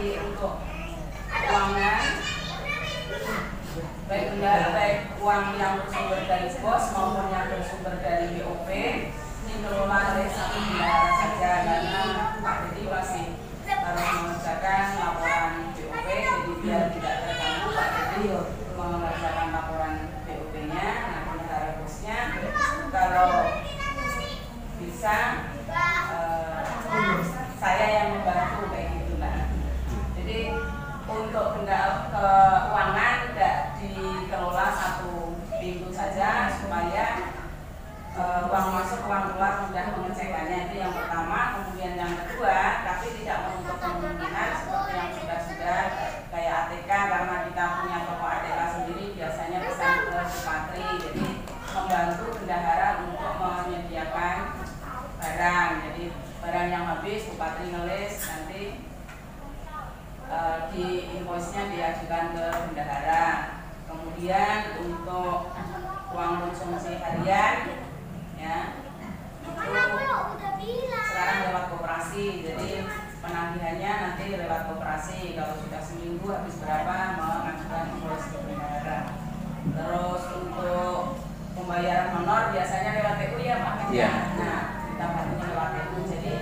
Jadi untuk keuangan baik uang yang bersumber dari pos maupun yang bersumber dari BOP dikelola oleh satu bendahara saja, karena Pak Dedi masih harus mengerjakan laporan BOP, jadi biar tidak terganggu Pak Dedi mengerjakan laporan BOP-nya. Nah, bendahara posnya kalau bisa saya yang membantu kayak gitu lah. Jadi untuk keuangan tidak dikelola satu pintu saja supaya uang masuk uang keluar mudah mengecekannya, itu yang pertama. Kemudian yang kedua, tapi tidak menutup kemungkinan seperti yang sudah kayak ATK, karena kita punya toko ATK sendiri biasanya pesan ke Supatri, jadi membantu bendahara untuk menyediakan barang. Jadi barang yang habis Supatri nulis, nanti di invoice-nya diajukan ke bendahara. Kemudian untuk uang konsumsi harian ya itu sekarang lewat koperasi, jadi penagihannya nanti lewat koperasi. Kalau sudah seminggu habis berapa mengajukan invoice ke bendahara. Terus untuk pembayaran honor biasanya lewat TU ya Pak. Iya. Nah, kita bantunya lewat TU, jadi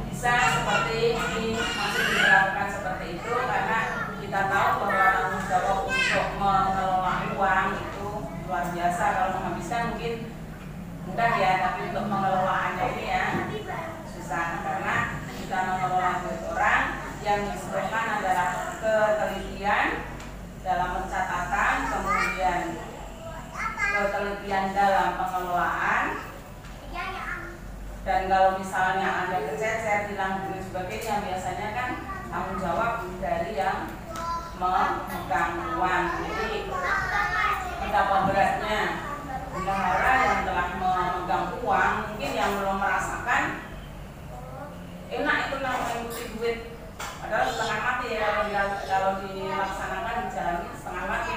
bisa seperti ini, masih dilakukan seperti itu karena kita tahu bahwa tanggung jawab untuk mengelola uang itu luar biasa. Kalau menghabiskan mungkin mudah ya, tapi untuk pengelolaannya ini ya susah, karena kita mengelola duit orang yang dibutuhkan adalah ketelitian dalam pencatatan, kemudian ketelitian dalam pengelolaan, dan kalau misalnya ada kececer, hilang dan sebagainya, biasanya kan tanggung jawab dari yang memegang uang. Jadi betapa beratnya bendahara yang telah memegang uang, mungkin yang belum merasakan enak itu namanya ngikuti duit, padahal setengah mati ya kalau dilaksanakan dijalani setengah mati,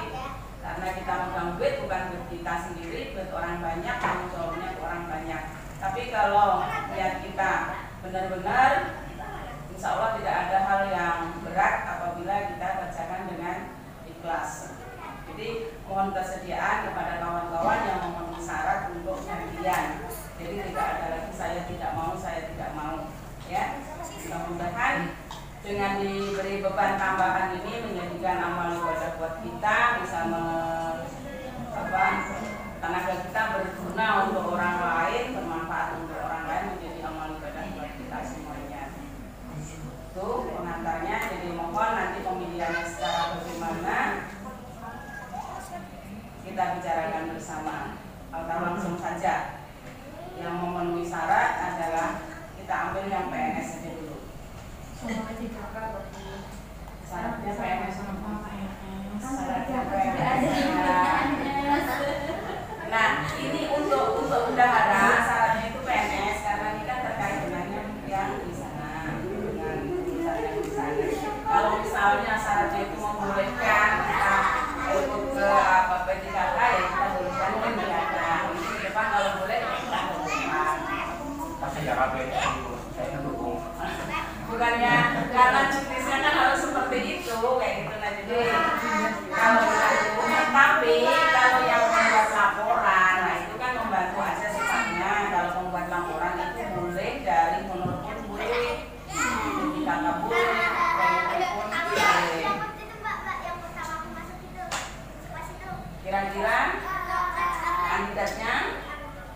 karena kita memegang duit bukan duit kita sendiri, duit orang banyak, tanggung jawabnya ke orang banyak. Tapi kalau niat kita benar-benar, insya Allah tidak ada hal yang berat apabila kita kerjakan dengan ikhlas. Jadi mohon kesediaan kepada kawan-kawan yang memenuhi syarat untuk pengertian. Jadi tidak ada lagi saya tidak mau, ya. Mudah-mudahan dengan diberi beban tambahan ini menjadikan amal ibadah buat kita, bisa tenaga kita berguna untuk orang lain, bermanfaat untuk orang lain, menjadi amal ibadah buat kita semuanya. Itu pengantarnya. Jadi mohon nanti pemilihannya secara bagaimana kita bicarakan bersama, atau langsung saja. Yang memenuhi syarat adalah kita ambil yang PNS saja dulu. Syaratnya PNS sama syaratnya PNS. Nah, ini untuk bendahara syaratnya itu PNS, karena ini kan terkait dengan yang di sana, dengan urusan yang di sana. Kalau misalnya syaratnya itu membolehkan kita ikut ke P3K, ya kita bolehkan P3K. Ini depan kalau boleh kita bolehkan. Tapi ya apa saya mendukung. Bukannya karena jenisnya kan harus seperti itu kayak gitu. Nah, jadi kalau kita dukung, tapi kalau yang membuat laporan, nah itu kan membantu aja sifatnya. Kalau membuat laporan itu boleh dari menurut pun boleh, jadi kata boleh, dari pun boleh. Kira-kira kandidatnya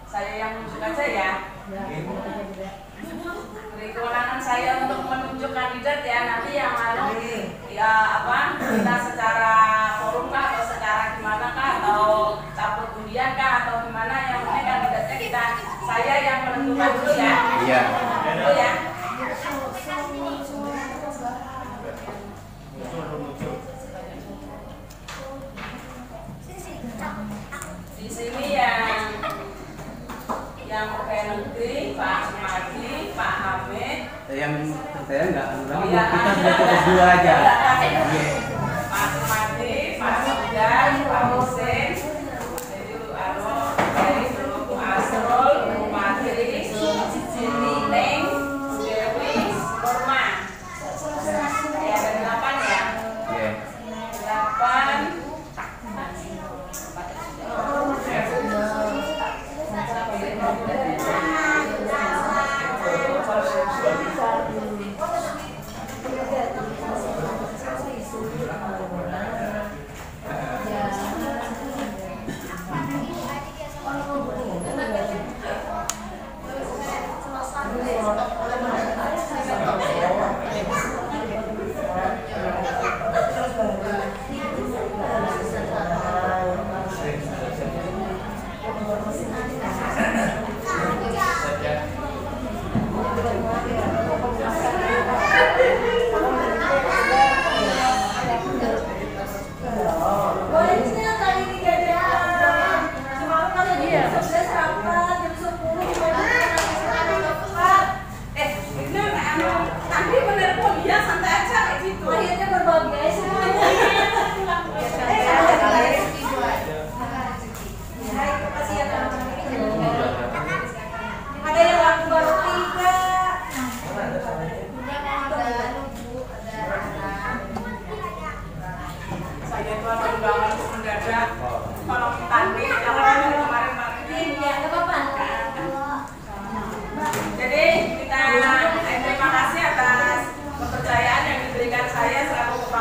saya yang menunjuk aja ya. Beri kewenangan saya untuk menunjuk kandidat ya. Nanti yang lalu ya kita secara forum kah atau secara gimana kah, atau cabut undian kah atau gimana, yang penting kandidatnya saya yang menentukan dulu ya. Iya. Itu ya. Di sini yang pegawai negeri Pak Sumadi, Pak Hamid. Yang saya nggak lagi, ya, kita sudah tugas dua aja. Pak Sumadi, Pak Sofian, Pak Husin, jadi dari seluruh Asrul, Matri, Cici, Neng, Dewi, Norma. Ya,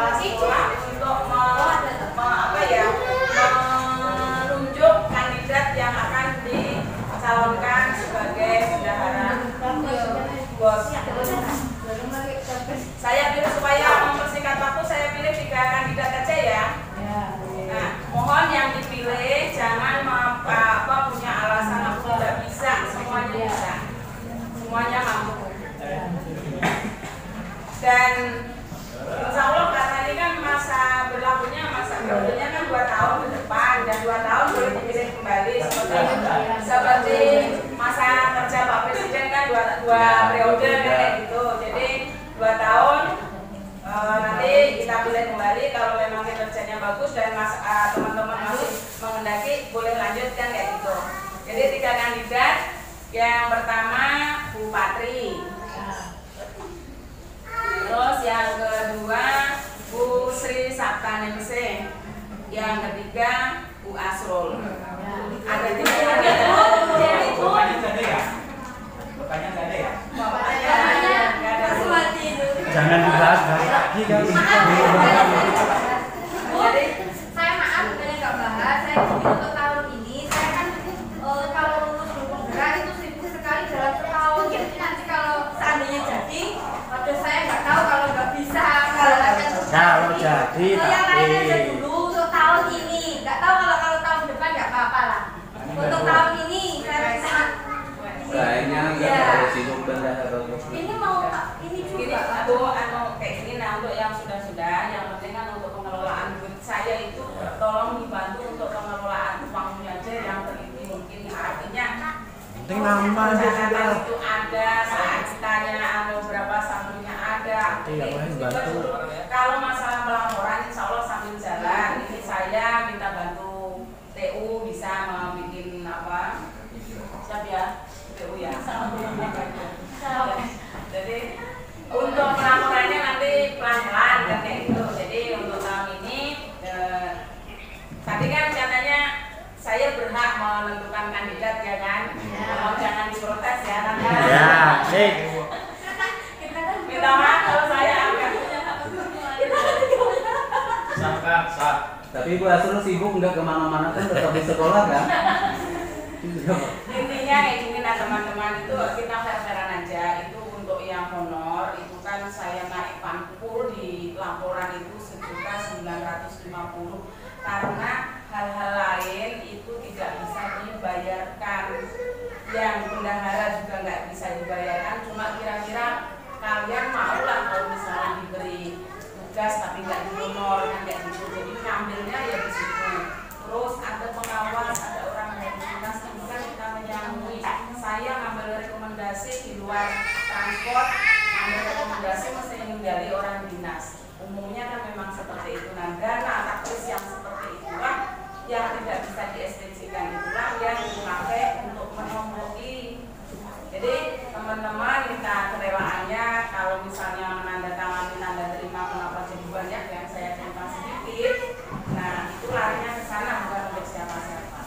kepala sekolah untuk menunjuk kandidat yang akan dicalonkan sebagai bendahara. Bos, saya pilih supaya mempersingkat waktu, saya pilih 3 kandidat aja ya. Nah, mohon yang dipilih jangan punya alasan aku tidak bisa, semuanya bisa, semuanya mampu. Dan insya Allah karena ini kan masa berlakunya kan 2 tahun ke depan, dan 2 tahun boleh dipilih kembali seperti masa kerja Pak Presiden kan 2 periode kayak gitu. Jadi 2 tahun nanti kita pilih kembali, kalau memang kinerjanya bagus dan teman-teman masih menghendaki boleh lanjutkan kayak gitu. Jadi 3 kandidat. Yang pertama Bu Patri, terus yang kedua Bu Sri Saptaningsih, yang ketiga Bu Asrul. Ada 3 kandidat. Bapaknya nggak ada ya? Bapaknya nggak ada ya? Bapaknya nggak ada. Jangan dibahas lagi kan. Jadi Saya maaf bukannya nggak bahas, saya jadi untuk tahun ini saya kan kalau lulus penggerak itu sibuk sekali dalam setahun. Jadi nanti kalau seandainya jadi, waduh saya nggak tahu kalau nggak bisa. Kalau jadi yang lain aja tapi dulu untuk tahun ini. Nggak tahu kalau tahun depan nggak apa-apa lah. Untuk tahun ini saya kayaknya nggak ya. harus hidup bendahara. Ini mau ini gini, juga. kayak gini. Nah, untuk yang sudah, yang penting kan untuk pengelolaan duit saya itu tolong dibantu untuk pengelolaan uangnya aja yang teliti mungkin. Artinya Penting nama aja catatan sudah. itu ada, saat ditanya berapa sampulnya ada. Iya, boleh bantu. Kalau masalah pelaporan, insya Allah sambil jalan. Ini saya minta bantu TU bisa bikin apa? Siap ya? TU ya. Jadi untuk pelaporannya nanti pelan-pelan kan kayak gitu. Jadi untuk tahun ini tadi kan katanya saya berhak menentukan kandidat ya kan. Kalau jangan diprotes ya nanti. Ya, sih. Minta maaf kalau saya angkat. Sah. Tapi Bu Asrul sibuk nggak kemana-mana kan tetap di sekolah kan? Intinya kayak gini nah teman-teman, itu kita fair-fairan aja. Itu untuk yang honor itu kan saya naik pangkul di laporan itu 1.950 karena hal-hal lain itu tidak bisa dibayarkan, yang bendahara juga nggak bisa dibayarkan. Cuma kira-kira kalian mau lah kalau misalnya diberi tugas tapi nggak dihonor kan kayak gitu. Jadi ngambilnya ya di situ. Terus ada pengawas, ada orang dari dinas, itu kan kita menyangkui. Saya ngambil rekomendasi di luar transport, ngambil rekomendasi mesti menggali orang dinas. Umumnya kan memang seperti itu. Nah, dana taktis yang seperti itulah yang tidak bisa di-STJ-kan, itulah yang dipakai untuk menomboki. Jadi teman-teman minta kerelaannya, kalau misalnya menandatangani tanda terima kenapa jadi banyak yang saya terima sedikit. Nah, itu larinya ke sana bukan untuk siapa-siapa.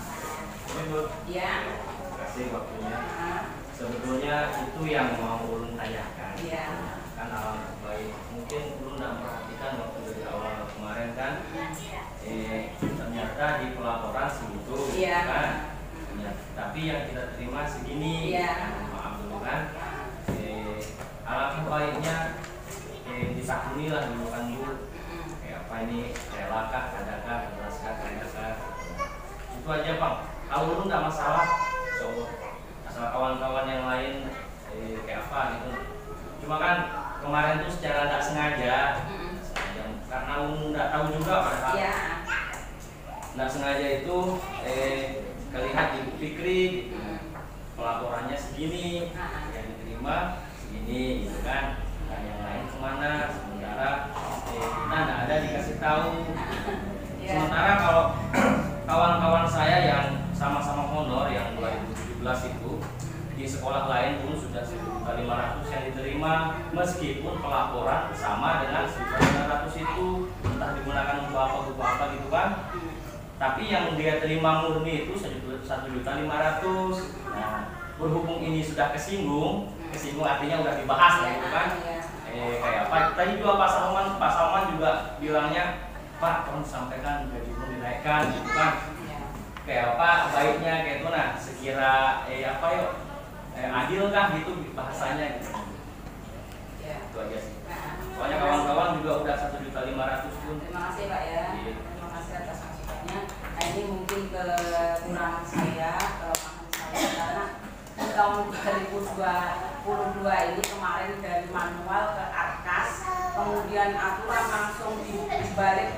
Ya. Terima kasih waktunya. Nah, Sebetulnya itu yang mau Ulun tanyakan. iya. Kan alangkah baik. Mungkin Ulun tidak memperhatikan waktu dari awal kemarin kan. Ternyata di pelaporan segitu, Iya. kan. Ya, tapi yang kita terima segini. Iya. Maaf dulu kan. Alangkah baiknya ditakuni lah dulu kan Bu. Kayak apa ini, relakah, adakah, beraskah, adakah. Itu aja Bang. Kalau Ulun tidak masalah, so, asal kawan-kawan yang lain kayak apa gitu. Cuma kan kemarin tuh secara tidak sengaja, karena Ulun tidak tahu juga padahal. Iya. Tidak sengaja itu kelihat di Bu Fikri gitu. Pelaporannya segini, yang diterima segini gitu kan. Nah, yang lain kemana? Sementara kita tidak ada dikasih tahu. Iya. Sementara kalau kawan-kawan saya yang sama-sama honor yang 2017 itu di sekolah lain pun sudah 1.500 yang diterima, meskipun pelaporan sama dengan 1.500 itu entah digunakan untuk apa gitu kan. Tapi yang dia terima murni itu 1.500.000. Nah, berhubung ini sudah kesinggung artinya udah dibahas lah gitu kan. kayak apa? Tadi juga Pak Salman juga bilangnya, Pak, tolong sampaikan gaji belum dinaikkan, gitu kan? Kayak apa? Baiknya kayak itu, nah sekira apa yuk? Adil kah gitu bahasanya gitu. Itu aja sih. Soalnya kawan-kawan juga udah 1.500.000 pun. Terima kasih Pak ya. Terima kasih atas masukannya. Nah ini mungkin kekurangan saya, kelemahan saya karena di tahun 2022 ini kemarin dari manual ke Arkas, kemudian aturan langsung dibalik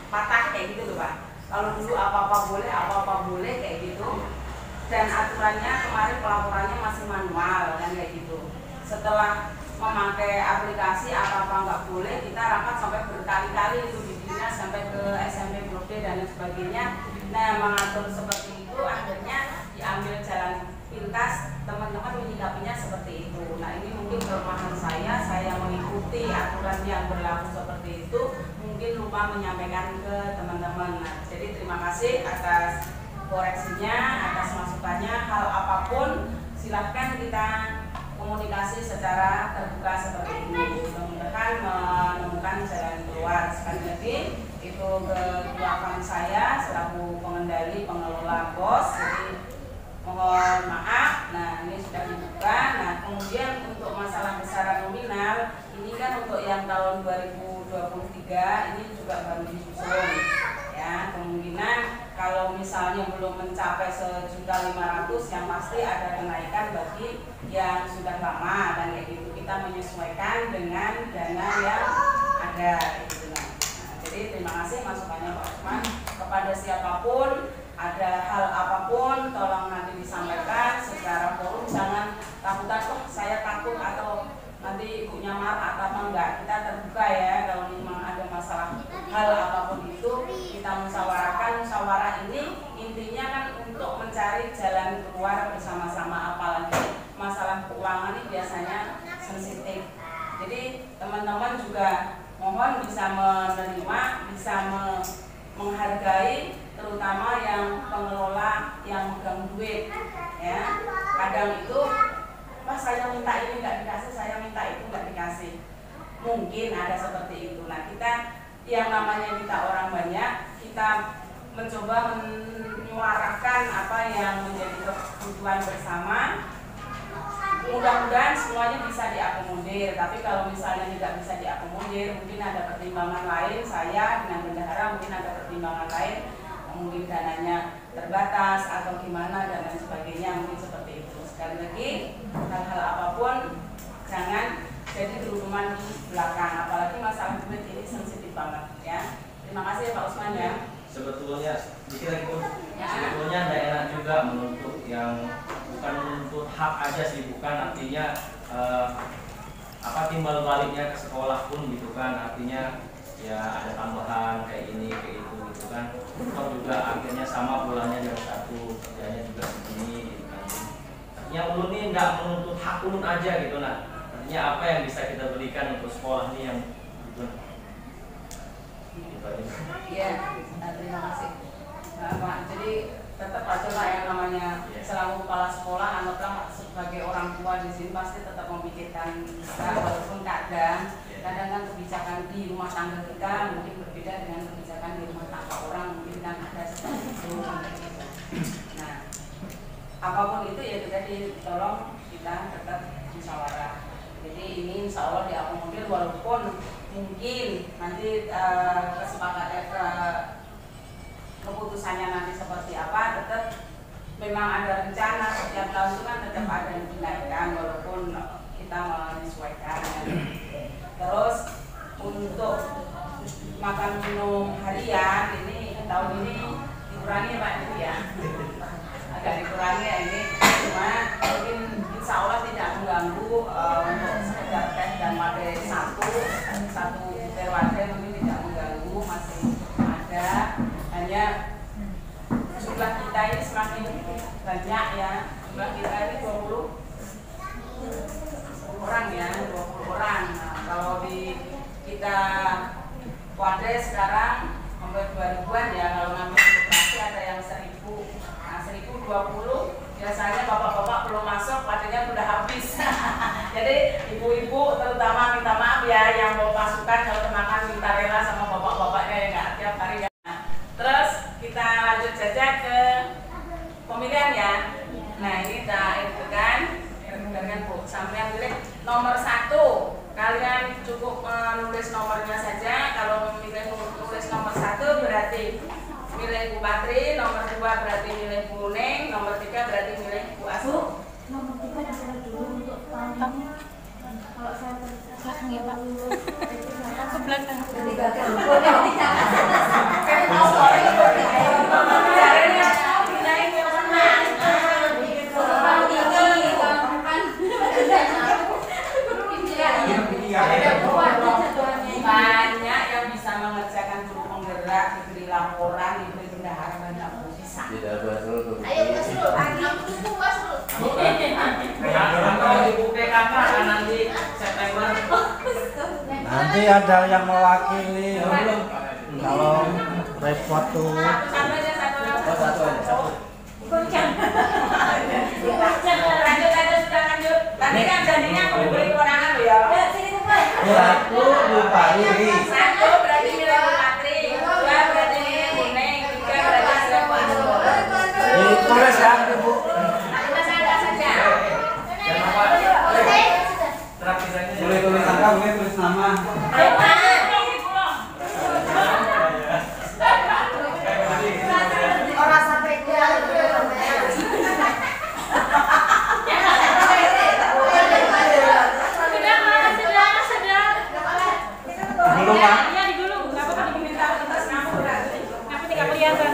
patah kayak gitu loh Pak. Kalau dulu apa-apa boleh kayak gitu. Dan aturannya kemarin pelaporannya masih manual kan kayak gitu. Setelah memakai aplikasi apa-apa nggak boleh, kita rapat sampai berkali-kali itu di dinas sampai ke SMP Blok D dan lain sebagainya. Nah mengatur seperti itu akhirnya diambil jalan pintas, teman-teman menyikapinya seperti itu. Nah ini mungkin kelemahan saya mengikuti aturan yang berlaku seperti itu, mungkin lupa menyampaikan ke teman-teman. Nah, jadi terima kasih atas koreksinya, atas masukannya. Hal apapun silahkan kita komunikasi secara terbuka seperti ini, mudah-mudahan menemukan jalan keluar. Sekali lagi itu kebijakan saya selaku pengelola BOS, jadi mohon maaf. Nah ini sudah dibuka. Nah kemudian untuk masalah besaran nominal ini kan untuk yang tahun 2023 ini juga baru disusun ya. Kemungkinan kalau misalnya belum mencapai 1.500.000 yang pasti ada kenaikan bagi yang sudah lama dan kayak gitu, kita menyesuaikan dengan dana yang ada gitu. Nah, jadi terima kasih masukannya Pak Usman. Kepada siapapun ada hal apapun tolong nanti disampaikan secara forum, jangan takutan saya takut atau nanti ibunya marah atau enggak. Kita terbuka ya, kalau memang ada masalah hal apapun itu kita musyawarahkan. Musyawarah ini intinya kan untuk mencari jalan keluar bersama-sama, apalagi masalah keuangan ini biasanya sensitif. Jadi teman-teman juga mohon bisa menerima, bisa menghargai, terutama yang pengelola yang megang duit ya. Kadang itu Mas saya minta ini nggak dikasih, saya minta itu nggak dikasih, mungkin ada seperti itu. Nah kita yang namanya kita orang banyak, kita mencoba menyuarakan apa yang menjadi kebutuhan bersama. Mudah-mudahan semuanya bisa diakomodir, tapi kalau misalnya tidak bisa diakomodir, mungkin ada pertimbangan lain. Saya dengan bendahara mungkin ada pertimbangan lain, mungkin dananya terbatas atau gimana dan lain sebagainya, mungkin seperti itu. Sekali lagi, hal-hal apapun jangan jadi keruduman di belakang, apalagi masalah duit ini sensitif banget ya. Terima kasih Pak Usman ya. Sebetulnya dikira gitu, sebetulnya daerah juga menuntut yang bukan menuntut hak aja sih, bukan artinya timbal baliknya ke sekolah pun gitu kan, artinya ya ada tambahan kayak ini kayak itu gitu kan. Toh juga akhirnya sama pulangnya jam 1, kerjanya juga begini gitu kan. Artinya ulun ini nggak menuntut hak ulun aja gitu. Nah artinya apa yang bisa kita berikan untuk sekolah ini yang gitu. Iya, terima kasih Pak. Jadi tetap aja lah yang namanya selalu kepala sekolah, anggaplah sebagai orang tua di sini pasti tetap memikirkan kita, walaupun kadang kan kebijakan di rumah tangga kita mungkin berbeda dengan kebijakan di rumah tangga orang, mungkin kan ada seperti itu. Nah, apapun itu ya tadi tolong kita tetap musyawarah. Jadi ini insya Allah diakomodir, walaupun mungkin nanti kesepakatan keputusannya nanti seperti apa, tetap memang ada rencana setiap tahun itu kan tetap ada yang dinaikkan walaupun kita menyesuaikan. Terus untuk makan minum harian ini tahun ini dikurangi Pak itu ya, agak dikurangi ya ini, cuma mungkin insya Allah tidak mengganggu untuk sekedar teh dan wadah satu liter wadah mungkin tidak mengganggu, masih ada. Hanya jumlah kita ini semakin banyak ya, jumlah kita ini 20 orang ya, 20 orang. Nah, kalau di kita wadah sekarang hampir 2000-an ya, kalau ngambil operasi ada yang 1000. Nah 1020 biasanya bapak-bapak belum masuk, padanya udah habis. Jadi ibu-ibu terutama minta maaf ya yang mau pasukan kalau makan minta rela sama bapak-bapaknya ya nggak tiap hari ya. Terus kita lanjut saja ke pemilihan ya. Nah ini udah itu kan, dengan Bu sampai pilih nomor 1. Kalian cukup menulis nomornya saja. Kalau memilih nulis nomor 1 berarti milih Bu Patri, nomor 2 berarti milih Bu Neng, nomor 3 berarti milih Bu Asu. Nomor 3 disuruh dulu untuk tahun ini. Kalau saya belakang ya Pak. Ke belakang. Banyak yang bisa mengerjakan guru penggerak, diberi laporan, diberi bendahara, banyak bisa. Tidak betul. Ayo Basrul, aku dulu Basrul. Kalau ibu PKK kan nanti September. Nanti ada yang mewakili. Kalau repot tuh. Satu aja, satu. Oh, satu aja. Lanjut, sudah lanjut. Tadi kan jadinya aku diberi kewenangan loh ya. Satu Bu Patri. 1 berarti milih Bu Patri, 2 berarti milih Bu Neng, 3 berarti milih Bu Asu. Ditulis ya Ibu. Kita saja saja. Jangan lupa terakhirnya. Boleh tulis angka, boleh tulis nama. Ayo, Pak. Orang sampai dia Belum Pak? Iya di dulu, nggak apa-apa diminta atas kamu berarti. Tapi tidak kelihatan.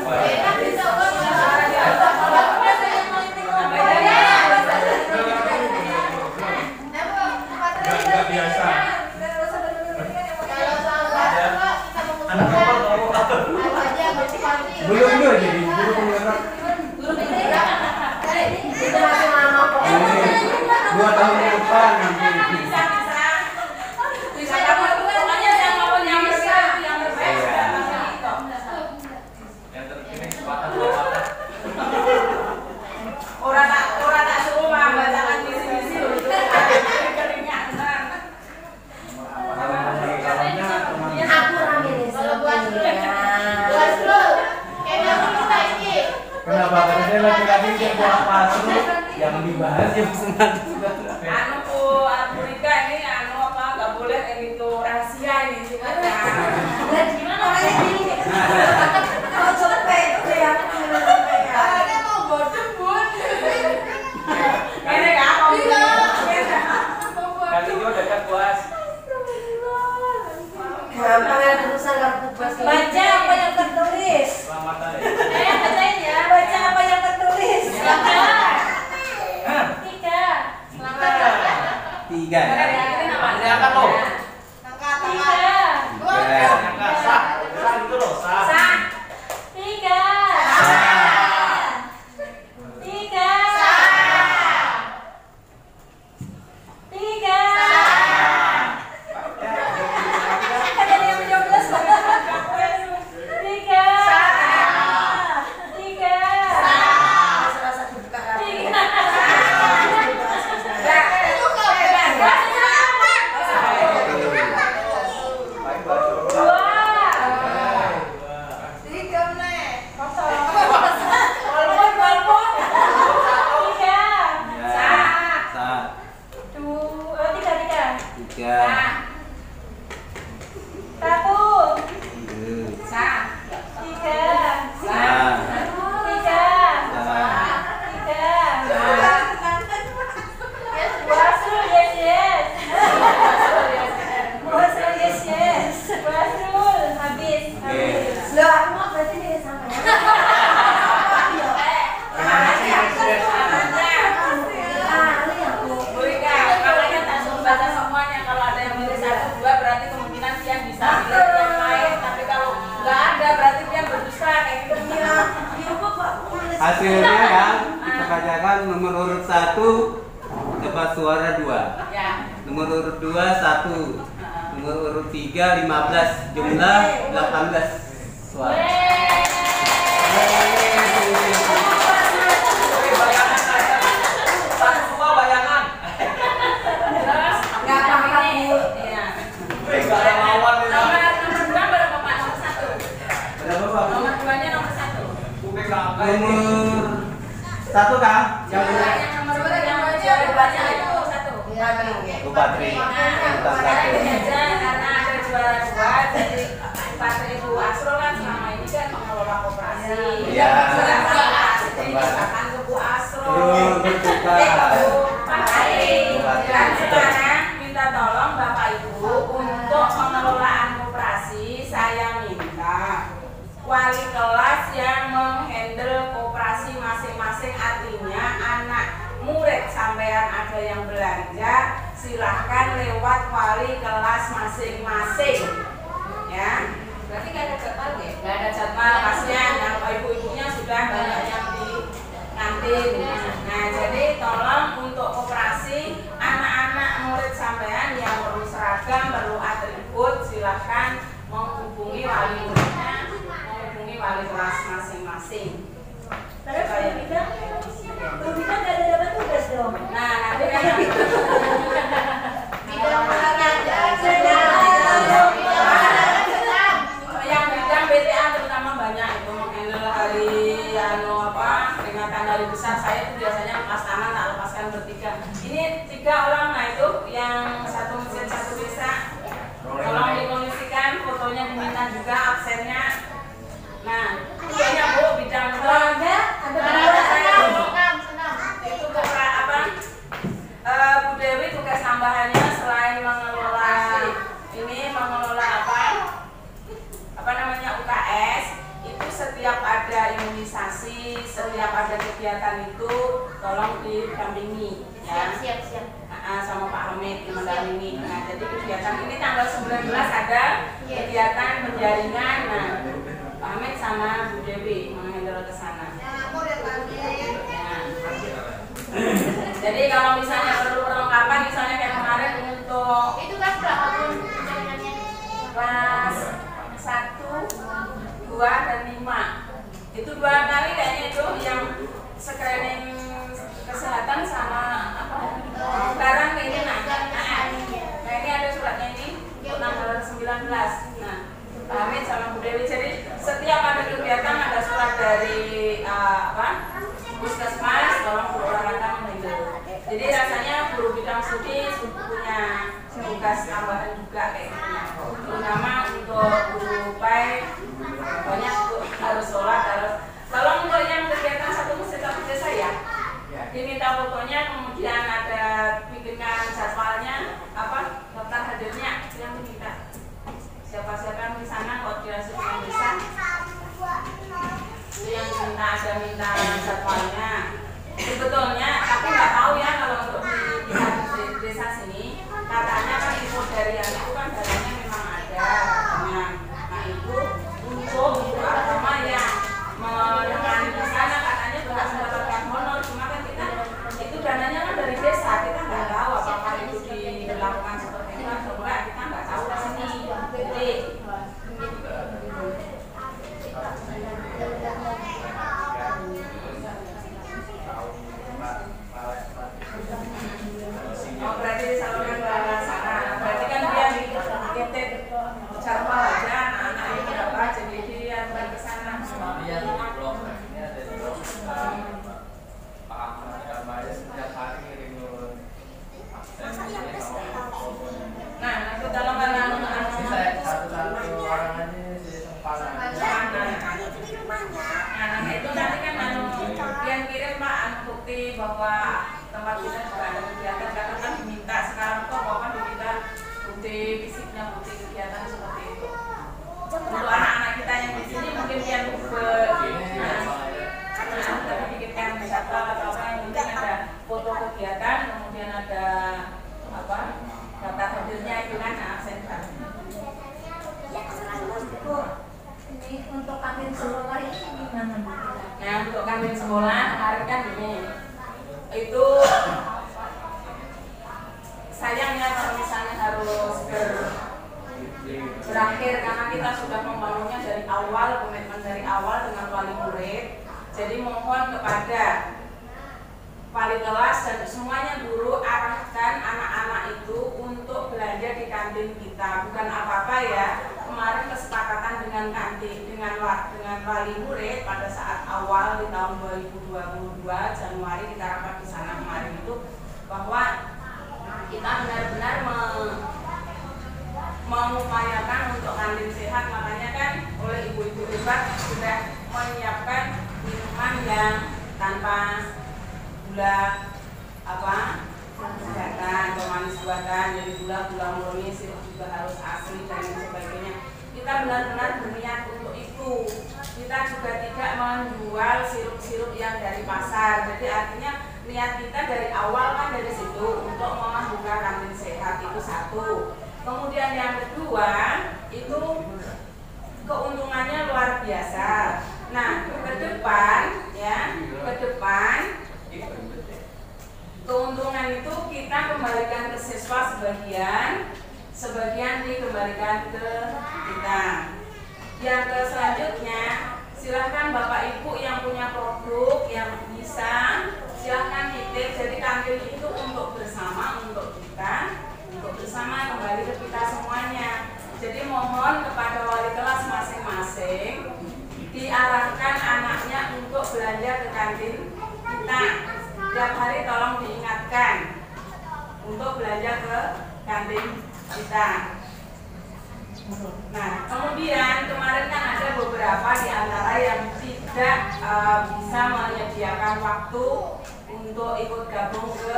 Nggak biasa. Anak Belum dulu jadi guru penggerak. Ini 2 tahun ke depan nanti. Bisa. Bisa kamu pokoknya yang mau yang besar, yang terbaik sudah pasti itu. yang terpilih kesempatan bapak. Orang tak suruh mah bacakan misi-misi loh itu. Keringatan. aku rame deh. Kalau buat Basrul, kayaknya aku minta ini. Kenapa? Karena dia laki-laki dia buat pasru yang dibahas yang sengaja. Anu Bu Rika ini anu apa nggak boleh ini tuh rahasia ini sifatnya. Gimana orangnya gini? Kalau cepet tuh ya. Orangnya mau bodoh bun. Ini nggak mau. Kali itu dekat puas. Gampang ya urusan kartu bos. Baca apa yang tertulis. Selamat hari. Bacain ya. Baca apa yang tertulis. Selamat. 3. Selamat. 3 ya. Ini nama Ini angkat loh. 3. Angkat sah. Sah itu loh sah. Sah. 3. 3. 3. Ada yang menyoblos. 3. 1 dapat suara 2. Ya. Nomor urut 2 1. Nomor urut 3 15. Jumlah 18 suara. Bayangkan Nomor 1 Kang. Yang Yang nomor yang juara duanya itu 1. Bu Patri. Nah, sekarang ini aja karena ada juara 2, jadi Patri Bu Asro kan selama ini kan mengelola koperasi. Iya. Jadi akan ke Bu Asro. Berduka. Bu Patri. Bu Patri. Dan sekarang minta tolong Bapak Ibu untuk pengelolaan koperasi. Saya minta wali kelas yang menghandle koperasi masing-masing, artinya anak murid sampean ada yang belanja, silahkan lewat wali kelas masing-masing, ya. Berarti nggak ada jadwal ya? Nggak ada jadwal, kasihan yang ibu-ibunya sudah banyak yang di kantin. Nah, jadi tolong untuk koperasi anak-anak murid sampean yang perlu seragam, perlu atribut, silahkan menghubungi wali muridnya, menghubungi wali kelas masing-masing. Terus belum bisa nggak ada dapat tugas dong. Nah, nanti kan Bidang olahraga, yang bidang BTA terutama banyak itu menghandle hari peringatan hari besar. Saya itu biasanya lepas tangan, tak lepaskan bertiga. Ini 3 orang, nah itu yang satu mesin satu desa. Tolong dikondisikan, fotonya diminta juga, absennya. Nah, itu banyak Bu bidang Olahraga ada berapa? itu Bu Dewi tugas tambahannya selain mengelola UKS, itu setiap ada imunisasi, setiap ada kegiatan itu tolong didampingi ya. siap. Sama Pak Hamid mendampingi. Nah, jadi kegiatan ini tanggal 19 ada kegiatan penjaringan. Nah, Pak Hamid sama Bu Dewi menghandle ke sana. Jadi kalau misalnya perlu perlengkapan, misalnya kayak kemarin untuk Itu kelas berapa pun jaringannya? kelas 1, 2, dan 5 itu 2 kali kayaknya itu yang screening kesehatan sama barang kayaknya. Nah ini ada suratnya ini untuk tanggal 19. Nah Pak Hamid sama Bu Dewi, jadi setiap ada kegiatan ada surat dari Puskesmas, tolong guru olahraga menghandle. Jadi rasanya guru bidang studi punya tugas tambahan juga kayak gitu. Terutama untuk guru PAI banyak harus sholat, harus tolong untuk yang kegiatan satu masjid satu desa ya. Diminta fotonya, kemudian ada bikinkan jadwalnya, daftar hadirnya yang diminta. Siapa-siapa di sana koordinasi dengan desa. Itu yang diminta, ada minta jadwalnya. Sebetulnya tapi nggak tahu ya kalau untuk di desa sini katanya kan info dari yang itu kan dananya memang ada katanya. Nah itu untuk guru agama yang menangani di sana katanya berhak mendapatkan honor, cuma kan kita itu dananya kan dari desa, kita nggak tahu apakah itu dilakukan seperti itu atau enggak, kita nggak tahu di sini. Jadi berarti disalurkan ke sana. Berarti kan dia dititip jadwal aja anak-anak ini berapa, jadi dia bukan ke sana. Nah, itu dalam itu nanti kan yang kirim Pak bukti bahwa tempat kita juga ada kegiatan, karena kan diminta sekarang tuh apa diminta bukti fisiknya, bukti kegiatan seperti itu. Untuk anak-anak kita yang di sini mungkin yang bikinkan jadwal atau apa yang penting ada foto kegiatan, kemudian ada daftar hadirnya itu kan absen. Ini untuk kantin sekolah ini gimana? Nah untuk kantin sekolah kemarin kan ini itu sayangnya kalau misalnya harus berakhir karena kita sudah membangunnya dari awal, komitmen dari awal dengan wali murid. Jadi mohon kepada wali kelas dan semuanya guru arahkan anak-anak itu untuk belanja di kantin kita, bukan apa-apa ya. Kemarin kesepakatan dengan dengan kantin dengan wali murid pada saat awal di tahun 2022 Januari kita rapat di sana kemarin itu bahwa kita benar-benar mengupayakan untuk kantin sehat, makanya kan oleh ibu-ibu hebat sudah menyiapkan minuman yang tanpa gula buatan, pemanis buatan, jadi gula murni, sirup juga harus asli dan lain sebagainya. Kita benar-benar berniat untuk itu. Kita juga tidak menjual sirup-sirup yang dari pasar. Jadi artinya niat kita dari awal kan dari situ untuk membuka kantin sehat itu satu. Kemudian yang kedua itu keuntungannya luar biasa. Nah ke depan keuntungan itu kita kembalikan ke siswa sebagian dikembalikan ke kita. Yang selanjutnya silahkan Bapak Ibu yang punya produk yang bisa silahkan titip. Jadi kantin itu untuk bersama, untuk kita, untuk bersama kembali ke kita semuanya. Jadi mohon kepada wali kelas masing-masing diarahkan anaknya untuk belanja ke kantin kita. Tiap hari tolong diingatkan untuk belanja ke kantin kita. Nah, kemudian kemarin kan ada beberapa di antara yang tidak bisa menyediakan waktu untuk ikut gabung ke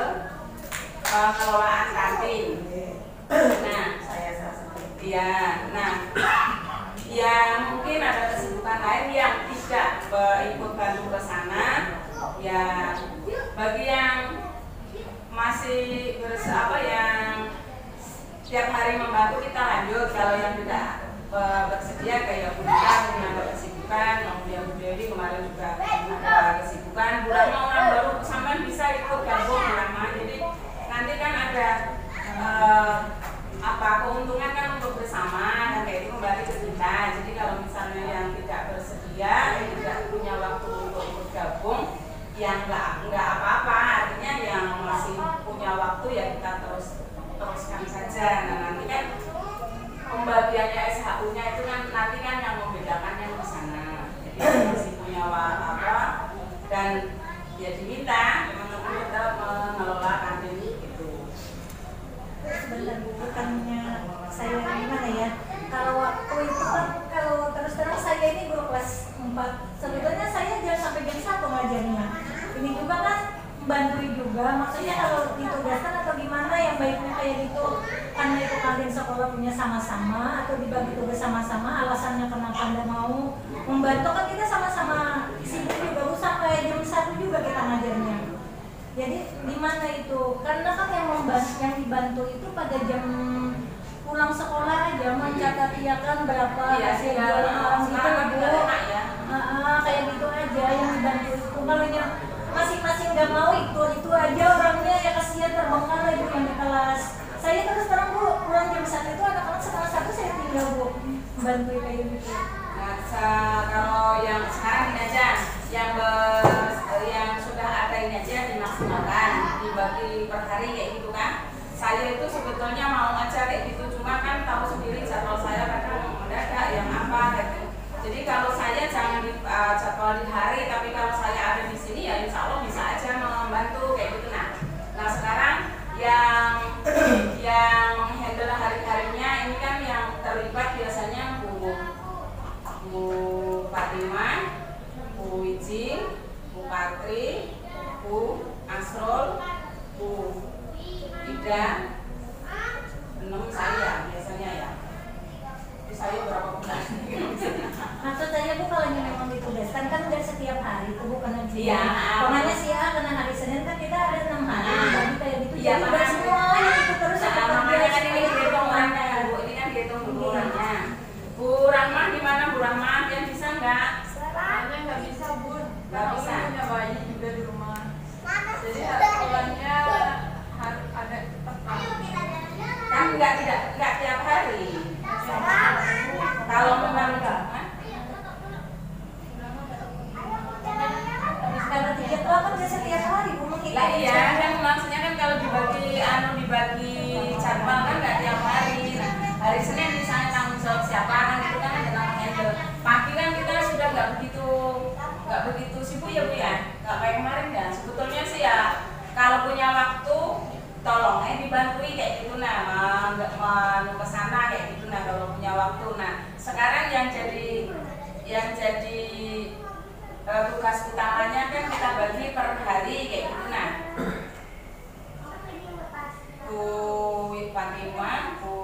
pengelolaan kantin. Nah, ya mungkin ada kesibukan lain yang tidak ikut bantu ke sana. Ya, bagi yang masih yang tiap hari membantu kita lanjut. Kalau yang tidak bersedia kayak Bunda punya kesibukan, kemudian Bu Dewi kemarin juga ada kesibukan. Bu Rahma orang baru sampai bisa ikut gabung Bu Rahma. Jadi nanti kan ada keuntungan kan untuk bersama dan kayak itu kembali ke kita. Jadi kalau misalnya yang tidak bersedia, tidak punya waktu untuk ikut gabung, yang nggak apa-apa, artinya yang masih punya waktu ya kita teruskan saja. Nah nanti kan pembagiannya SHU-nya itu kan nanti kan yang membedakan yang di sana. Jadi masih punya dan ya diminta teman-teman tetap mengelola kantin itu. Sebentar Bu, bukannya saya gimana ya? Kalau waktu itu kan kalau terus terang saya ini guru kelas 4. Sebetulnya saya jam sampai jam 1 ngajarnya. Ini juga kan membantu juga, maksudnya kalau ditugaskan atau gimana yang baiknya kayak gitu, karena itu kantin sekolah punya sama-sama atau dibagi tugas sama-sama. Alasannya kenapa Anda mau membantu kan kita sama-sama sibuk juga, sampai jam 1 juga kita ngajarnya. Jadi gimana itu? Karena kan yang dibantu itu pada jam pulang sekolah aja mencatat kan berapa hasil jualan orang gitu kayak gitu aja yang dibantu itu. Kalau yang masing-masing nggak mau itu aja orangnya ya kasihan terbengkalai Bu yang di kelas. Saya terus terang Bu pulang jam 1 itu anak-anak setengah 1 saya tinggal Bu bantu kayak gitu. Nah, kalau yang sekarang ini aja yang sudah ada ini aja dimaksimalkan, dibagi per hari kayak gitu kan. Saya itu sebetulnya mau aja kayak gitu, cuma kan tahu sendiri jadwal saya kadang mendadak yang apa gitu. Jadi kalau saya jangan jadwal di hari, tapi kalau saya ada di sini ya insya Allah bisa aja membantu kayak gitu. Nah sekarang yang handle hari-harinya ini kan yang terlibat biasanya Bu Fatima, Bu Wijing, Bu Patri, Bu Asrul, Bu Ida, 6 saya biasanya ya. Jadi saya berapa bulan? Maksud saya Bu kalau memang ditugaskan kan udah setiap hari itu bukan aja. Iya. Pokoknya sih karena hari Senin kan kita ada 6 hari. Jadi kayak gitu. Iya, jadi buat semua yang itu terus makanya kan ini dihitung orangnya ya Bu. Ini kan dihitung dulu orangnya. Bu Rahma gimana Bu Rahma? Yang bisa nggak? Soalnya nggak bisa Bun. Nggak bisa. Punya bayi juga di rumah. Jadi sekolahnya harus ada tetap. Kan nggak tiap hari. Kalau memang kalau 3 yang jadi tugas utamanya kan kita bagi per hari kayak gitu. Nah, Bu Fatima, Bu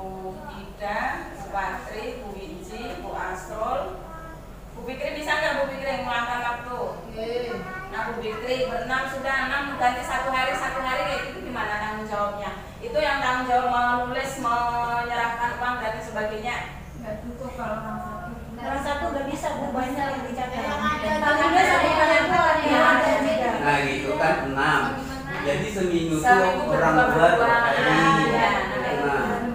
Ida, Bu Patri, Bu Winci, Bu Asrul, Bu Fikri, bisa nggak Bu Fikri meluangkan waktu? Nah, Bu Fikri berenam sudah 6 ganti satu hari kayak gitu, gimana tanggung jawabnya? Itu yang tanggung jawab menulis, menyerahkan uang dan sebagainya. Nggak cukup kalau Orang satu nggak bisa, Bu, banyak yang dicatat. Kalau Dia sampai kalian keluar ya ada juga. Nah gitu kan 6. Jadi seminggu tuh Seminggu orang berdua buat hari. ya. Nah,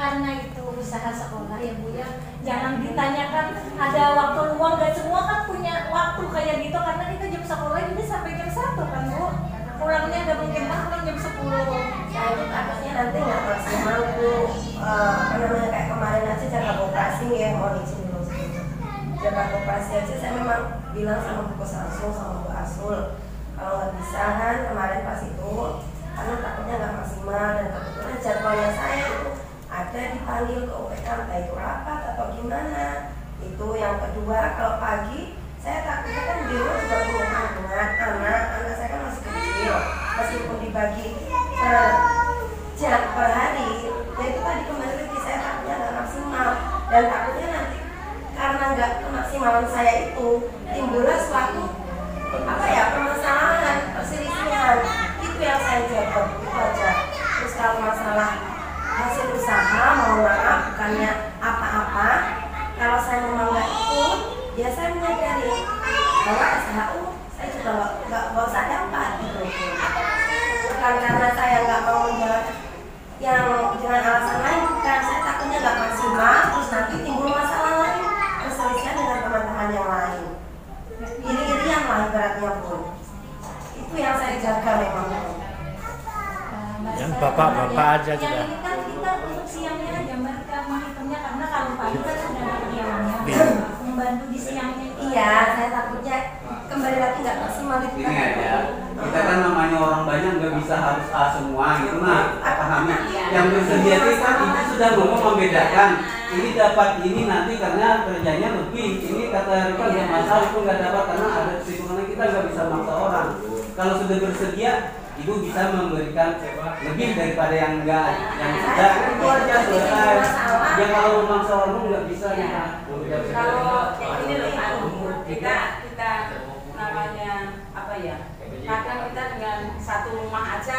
Karena itu usaha sekolah ya Bu ya. Jangan ditanyakan ada waktu luang, nggak semua kan punya waktu kayak gitu, karena kita jam sekolah juga sampai jam 1 kan Bu. Pulangnya nggak mungkin kan pulang jam 10. Saya itu takutnya nanti nggak maksimal Bu. Apa namanya, kayak kemarin aja jaga operasi ya, mohon izin dulu sebelumnya. Jaga operasi aja saya memang bilang sama Bu Kosamsul sama Bu Asul, kalau nggak bisa kan kemarin pas itu, karena takutnya nggak maksimal dan kebetulan jadwalnya saya itu ada dipanggil ke UPK, entah itu rapat atau gimana. Itu yang kedua, kalau pagi saya takutnya kan di rumah juga punya anak saya kan masih kecil, meskipun dibagi per jam per hari, ya itu tadi kembali lagi saya takutnya nggak maksimal, dan takutnya nanti karena nggak kemaksimalan saya itu timbullah suatu permasalahan, perselisihan. Itu yang saya jawab, itu aja. Terus kalau masalah hasil usaha, mohon maaf, bukannya apa-apa. Kalau saya memang nggak ikut, ya saya menyadari bahwa SHU saya juga nggak usah dapat gitu. Bukan karena saya nggak mau menjawab yang dengan alasan lain, bukan. Saya takutnya nggak maksimal, terus nanti timbul masalah lain, perselisihan dengan teman-teman yang lain. Iri-irian lah ibaratnya pun. Itu yang saya jaga memang. Yang bapak-bapak aja Yang juga. ini kan kita untuk siangnya aja mereka menghitungnya, karena kalau pagi kan sudah ada karyawannya membantu di siangnya. Iya, saya takutnya kembali lagi nggak maksimal itu ini aja. Kita kan namanya orang banyak nggak bisa harus A semua gitu nah. Pahami. Yang bersedia itu kan ibu sudah ngomong membedakan. Ini dapat ini nanti karena kerjanya lebih. Ini kata Rika nggak masalah, itu nggak dapat karena ada psikologi, kita nggak bisa maksa orang. Kalau sudah bersedia, ibu bisa memberikan lebih daripada yang enggak, yang sudah itu aja selesai. Ya kalau memaksa orang nggak bisa ya. Kalau kayak gini loh Pak, kita namanya apa ya? Kadang kita dengan satu rumah aja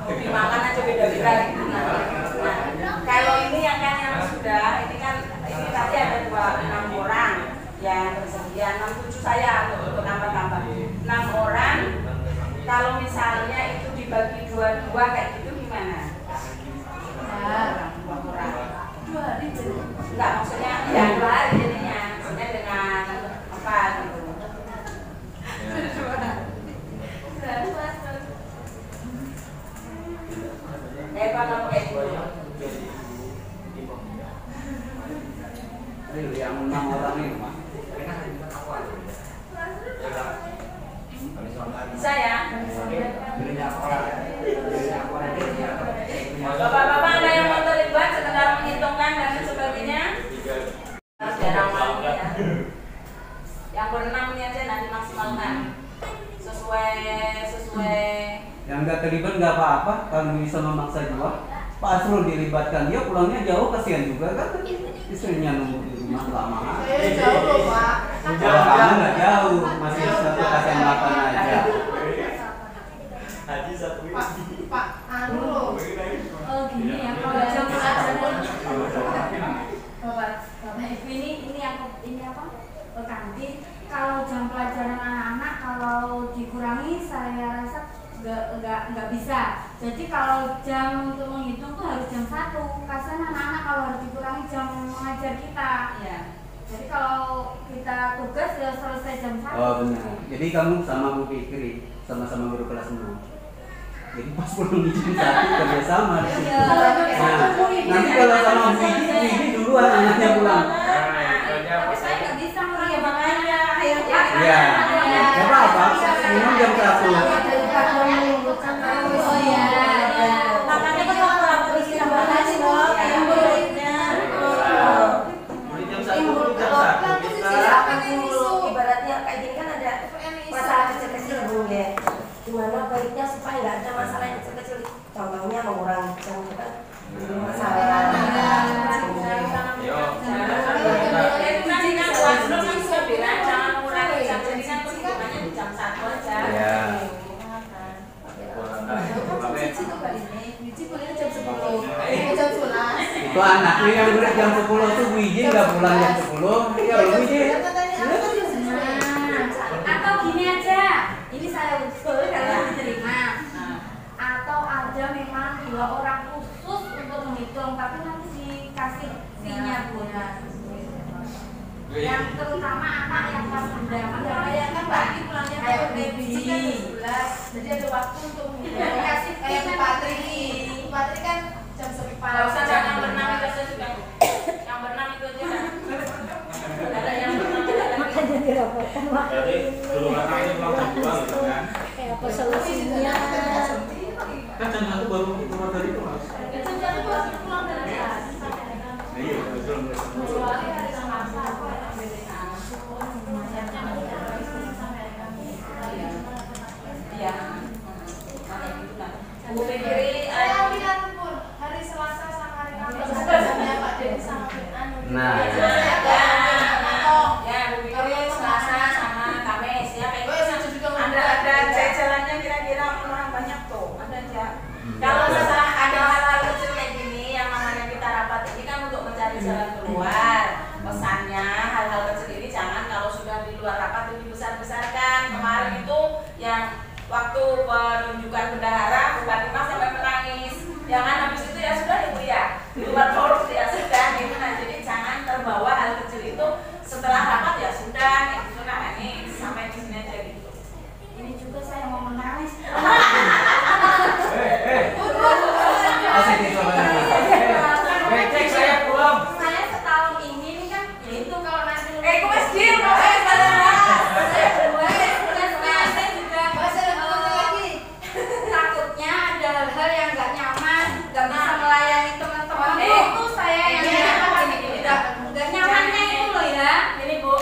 hobi makan aja beda-beda gitu. Nah, kalau ini yang sudah, ini kan ini tadi ada 6 orang yang bersedia, 6-7 saya untuk tambah-tambah 6 orang. Kalau misalnya itu dibagi 2-2 kayak gitu gimana? Ya, 2 orang. 2 hari Enggak, maksudnya ya 2 hari jadinya, maksudnya dengan apa gitu. Pak kamu kayak gitu. Yang 6 orang ini Mas. Bisa ya? Bapak-bapak ada yang mau terlibat sekedar menghitungkan dan sebagainya? Jarang mau ya. Yang berenam ini aja nanti maksimalkan sesuai Yang nggak terlibat nggak apa-apa, kalau bisa memaksa juga. Pak Asrul dilibatkan, dia pulangnya jauh, kasihan juga kan? Istrinya nunggu di rumah lama. jauh loh Pak. Kalau kamu nggak jauh, masih satu kecamatan aja. Pak, anu loh. Oh gini ya, kalau jam pelajaran Bapak Ibu ini apa? Kantin. Kalau jam pelajaran anak-anak kalau dikurangi saya rasa nggak bisa. Jadi kalau jam untuk menghitung tuh harus jam 1. Kasihan anak-anak kalau harus dikurangi jam mengajar kita. ya. Jadi kalau kita tugas ya selesai jam 1. Oh benar. Jadi kamu sama Bu Fikri, sama-sama guru kelas 6. Jadi pas pulang izin satu kerjasama di situ. Iya. Nah, nanti kalau sama Bu Fikri duluan anaknya pulang. Tapi saya nggak bisa Iya makanya akhirnya. Iya. Nggak apa-apa. Minum jam 1. Oh iya. Makanya kan waktu aku istirahat mengurangi jam itu kan masalah. Yo. Jangan mengurangi jam, jadi kan perhitungannya di jam 1 aja. Ya. Itu anaknya yang udah jam 10 tuh Wiji nggak pulang jam 10. Ya Wiji. Atau gini aja, ini saya usul kalau diterima. Atau ada memang 2 orang khusus untuk menghitung, tapi nanti dikasih fee-nya Bu. Yang terutama anak yang kelas rendah, makanya kan pagi pulangnya kayak baby kan 11, jadi ada waktu untuk dikasih kayak Bu Patri kan jam 4. Kalau usah yang berenang itu aja juga. Yang berenang itu aja kan. Ada yang berenang itu kan. Makanya dirapotkan waktu. Berarti dulu anak ini pulang jam 2 gitu kan? Kayak apa solusinya? Kan jam 1 baru keluar dari kelas. Jam 1 baru pulang dari kelas. Iya, betul. Kecuali hari Selasa. Iya. Kayak gitu kan. Bu Fikri Saya bilang pun hari Selasa sama hari Kamis sebenarnya Pak Dedi sama Anu. Nah, ya, Bu Fikri Selasa sama Kamis ya kayak gitu. Ada jajalannya kira-kira orang banyak tuh. Ada aja. Kalau misalnya ada hal-hal kecil kayak gini yang namanya kita rapat ini kan untuk mencari jalan keluar. Pesannya hal-hal kecil ini jangan kalau sudah di luar rapat itu dibesar-besarkan. Kemarin itu yang waktu penunjukan bendahara Bu Fatimah sampai menangis. Jangan habis itu ya sudah ya Bu ya. Di luar forum ya sudah gitu. Nah, jadi jangan terbawa hal kecil itu setelah rapat ya sudah kayak gitu nah ini sampai di sini aja gitu. Ini juga saya mau menangis. asik itu Cek saya pulang. Saya setahun ini kan ya itu kalau nanti Kok Mas Dim, kok saya saya juga takutnya ada hal-hal yang nggak nyaman, nggak bisa melayani teman-teman. Itu saya yang nggak nyamannya itu loh ya. Ini Bu,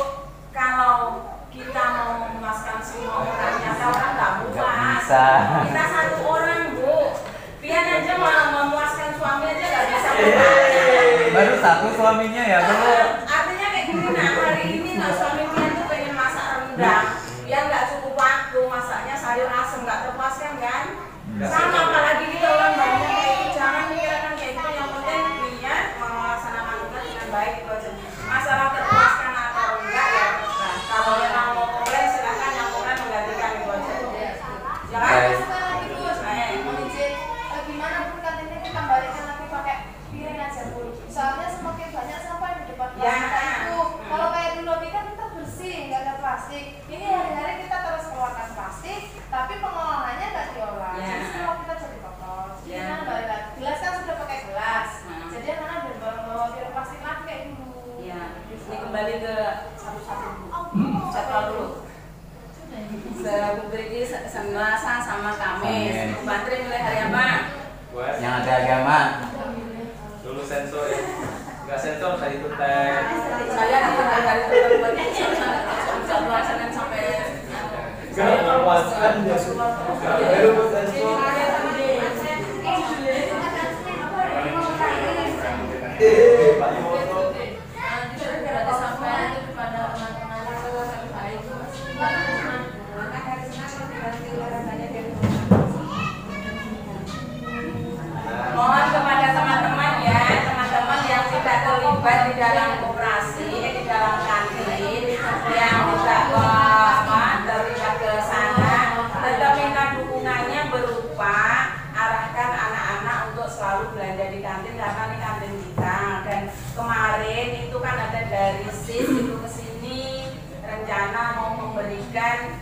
kalau kita mau memuaskan semua orang, nyata orang nggak nggak puas. bisa. Kita satu orang Bu, Pian aja malah memuaskan suami aja nggak bisa puas. Baru satu suaminya ya belum. Artinya kayak gini nah, hari ini nah suami Pian tuh pengen masak rendang, Pian nggak cukup waktu masaknya sayur asem nggak terpuaskan kan? Sama apalagi kita orang banyak kayak itu jangan mikirkan kayak gitu, yang penting Pian melaksanakan tugas dengan baik itu aja. Masalah terpuaskan atau enggak ya terserah. Kalau yang mau komplain silakan yang komplain menggantikan itu aja. Jangan. Baik. Gimana pun katanya kita balikkan lagi pakai piring aja Bu. Soalnya semakin banyak sampah di depan Ya. plastik itu. Kalau kayak dulu ini kan kita bersih, nggak ada plastik. Ini hari-hari kita terus keluarkan plastik, tapi pengolahannya nggak diolah. Ya. Jadi kalau kita jadi kotor. Jadi Ya. kan balik lagi. Gelas kan sudah pakai gelas. Hmm. Jadi mana ada bawa piring plastik lagi kayak dulu. Ya, ini kembali ke satu-satu jadwal dulu. Sebuah Selasa sama Kamis. Bu Patri milih hari apa? Buat Yang ada agama. dulu sensor ya. Enggak sensor tadi itu teh. Saya itu hari terbuat jadwal Senin sampai Enggak memuaskan ya. Baru sensor. Pak Yono. berarti sampai itu kepada teman-teman lebih baik. Maka hari Senin diganti olahraganya dari mohon kepada teman-teman ya, teman-teman yang tidak terlibat di dalam koperasi, di dalam kantin, yang tidak terlibat ke sana, tetap minta dukungannya berupa arahkan anak-anak untuk selalu belanja di kantin karena ini kantin kita. Dan kemarin itu kan ada dari SIS itu ke sini rencana mau memberikan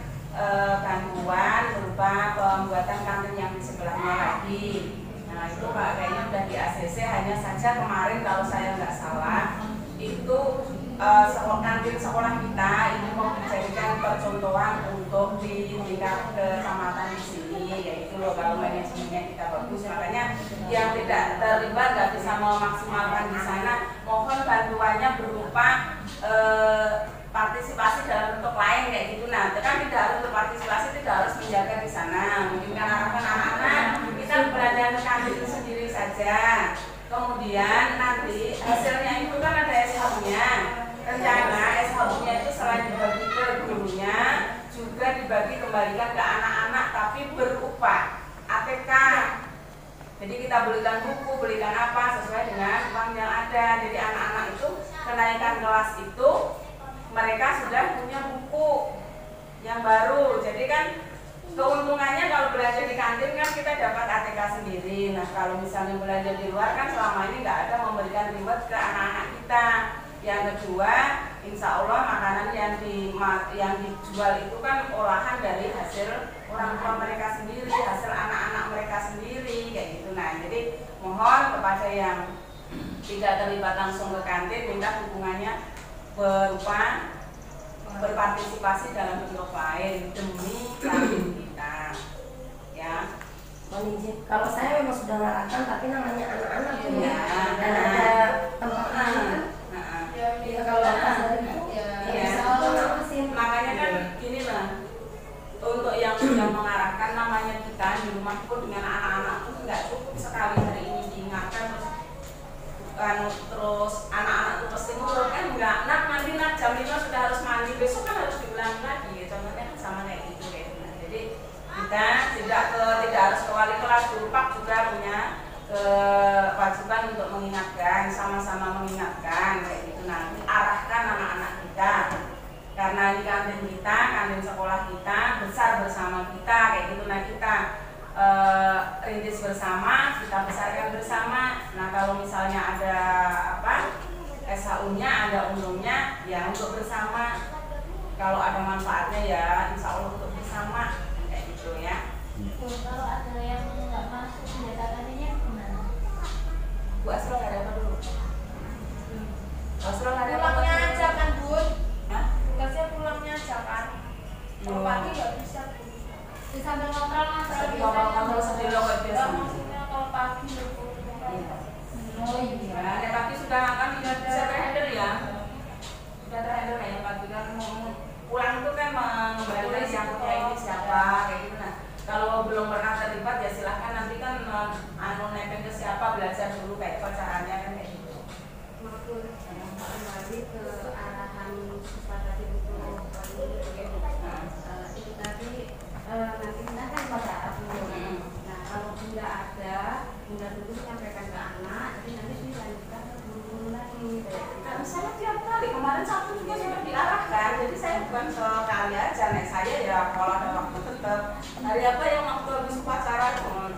bantuan berupa pembuatan kantin yang di sebelahnya lagi. Nah itu Pak kayaknya udah di ACC, hanya saja kemarin kalau saya nggak salah itu kantin sekolah kita ini mau dijadikan percontohan untuk di tingkat kecamatan di sini, yaitu loh kalau manajemennya kita bagus, makanya yang tidak terlibat nggak bisa memaksimalkan di sana, mohon bantuannya berupa partisipasi dalam bentuk lain kayak gitu. Nah, kan tidak harus berpartisipasi, tidak harus menjaga di sana. Mungkin kan arahkan anak-anak kita kan belanja ke kantin sendiri saja. Kemudian nanti hasilnya itu kan ada SHU-nya. Rencana SHU-nya itu selain dibagi ke gurunya, juga dibagi kembalikan ke anak-anak tapi berupa ATK. Jadi kita belikan buku, belikan apa sesuai dengan uang yang ada. Jadi anak-anak itu kenaikan kelas itu mereka sudah punya buku yang baru. Jadi kan keuntungannya kalau belanja di kantin kan kita dapat ATK sendiri. Nah kalau misalnya belanja di luar kan selama ini nggak ada memberikan reward ke anak-anak kita. Yang kedua, insya Allah makanan yang dijual itu kan olahan dari hasil orang tua mereka sendiri, hasil anak-anak mereka sendiri kayak gitu. Nah jadi mohon kepada yang tidak terlibat langsung ke kantin minta dukungannya berupa berpartisipasi dalam bentuk lain demi kantin kita, ya. Mohon izin, kalau saya memang sudah ngarahkan tapi namanya anak-anak tuh ya, dan Nah. ada tempat lain. Ya kalau lepas dari itu, Makanya kan gini lah, untuk yang sudah mengarahkan namanya kita di rumah pun dengan anak-anak itu nggak cukup sekali hari ini diingatkan terus anak-anak itu pasti nurut kan nggak, nak mandi nak jam 5 sudah harus mandi, besok kan harus diulangi lagi, contohnya kan sama kayak gitu kayak gitu. Jadi kita tidak harus ke wali kelas, guru pak juga punya kewajiban untuk mengingatkan, sama-sama mengingatkan kayak gitu. Nanti arahkan anak-anak kita karena ini kantin kita, kantin sekolah kita besar bersama kita kayak gitu. Nah kita rintis bersama, kita besarkan bersama. Nah kalau misalnya ada apa SHU-nya, ada untungnya ya untuk bersama. Kalau ada manfaatnya ya insya Allah untuk bersama kayak gitu ya. Kalau ada yang nggak masuk senjata tadinya gimana? Bu Asrul ada apa dulu? Asrul ada apa? Pulangnya aja kan Bun, Hah? tugasnya pulangnya aja kan. Kalau pagi nggak bisa. Di sambil kontrol Sambil kontrol sendiri loh kayak biasa. Maksudnya kalau pagi Oh iya, yang pagi sudah kan bisa terhandle ya. Sudah terhandle ya pagi kan mau pulang itu kan mengembalikan siapa ini siapa kayak gitu. Nah kalau belum pernah terlibat ya silahkan nanti kan nempel ke siapa, belajar dulu kayak apa caranya kan kayak gitu. Kembali ke arahan siswa tadi untuk itu tadi nanti kita kan pada dulu. Nah kalau bunda ada, bunda dulu menyampaikan ke anak, jadi nanti dilanjutkan ke guru lagi. Nah, misalnya tiap kali kemarin Sabtu juga sudah diarahkan, jadi saya bukan sekali aja, nek saya ya kalau ada waktu tetap hari apa yang waktu habis upacara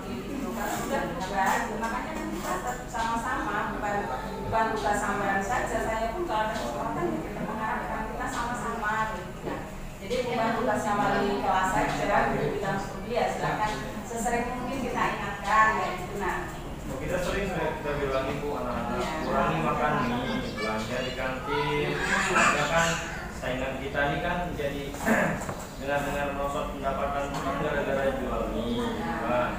gitu kan sudah juga, makanya kan kita tetap sama-sama, bukan tugas sampean saja, saya pun kalau ada kesempatan ya kita mengarahkan kita sama-sama gitu kan. Jadi bukan tugasnya wali kelas saja, gitu kita studi ya silakan sesering mungkin kita ingatkan ya gitu. Nah Kita sering kita bilang ibu anak-anak kurangi makan mie, belanja di kantin. Soalnya kan saingan kita ini kan jadi dengar-dengar merosot pendapatan bukan gara-gara jual mie, kan?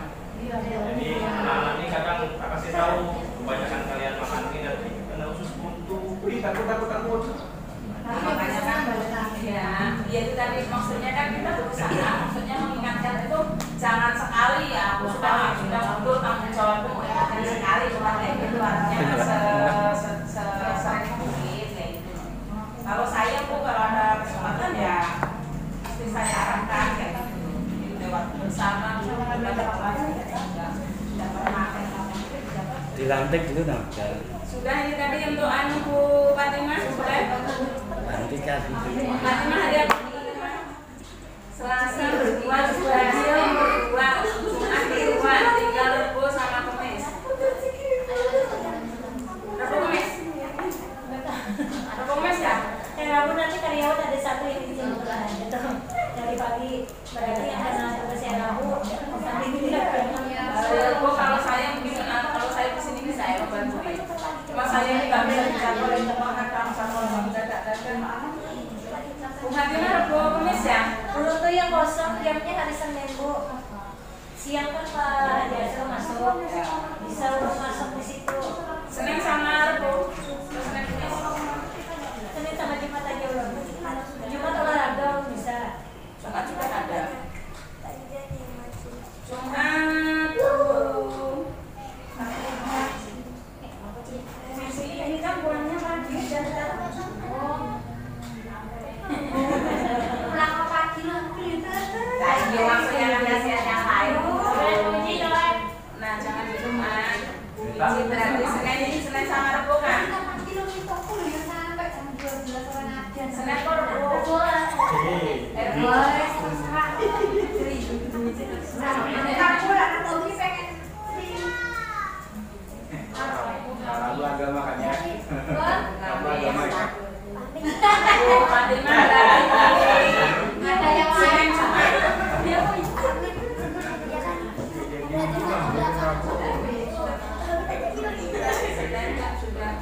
Jadi anak-anak ini kadang tak kasih tahu kebanyakan kalian makan mie nanti karena usus buntu, takut. makanya kan ya itu tadi maksudnya kan kita berusaha maksudnya mengingatkan itu jangan sekali ya aku sudah betul tanggung jawabku ingatkan sekali bukan kayak gitu artinya sesering mungkin kayak gitu. Kalau saya pun kalau ada kesempatan ya pasti saya arahkan kayak gitu lewat bersama baca kelas tidak pernah kayak gitu. Dilantik dulu dong. Sudah ini tadi untuk Bu Fatimah sudah. Nanti kan. Fatimah ada Selasa berdua, Selasa berdua, Jumat berdua, tinggal Rebo sama Kamis. Rebo Kamis? Rebo Kamis ya? Rabu nanti karyawan ada satu yang izin pulang gitu dari pagi, berarti yang kena tugasnya Rabu sampai tidak Rebo kalau saya mungkin kalau saya kesini bisa ya bantuin. Cuma saya ini nggak bisa dijadwalin kadang jadwal mendadak dan maaf. Bu Fatimah Rebo Kamis ya? Untuk yang kosong jamnya hari Senin Bu. Siang kan Pak Haji masuk, bisa masuk di situ. Senin sama Rebo, Senin Kamis. Senin sama Jumat aja belum. Jumat olahraga bisa. Jumat juga ada. Jumat Winci berarti Senin sama Rebo kan? Kilo itu aku ya sampai jam 12 orang aja. Senin kok Rebo? Lalu agama kan ya. Lalu agama ya. Fatimah berarti Ada yang lain cuma dia mau Senin kan sudah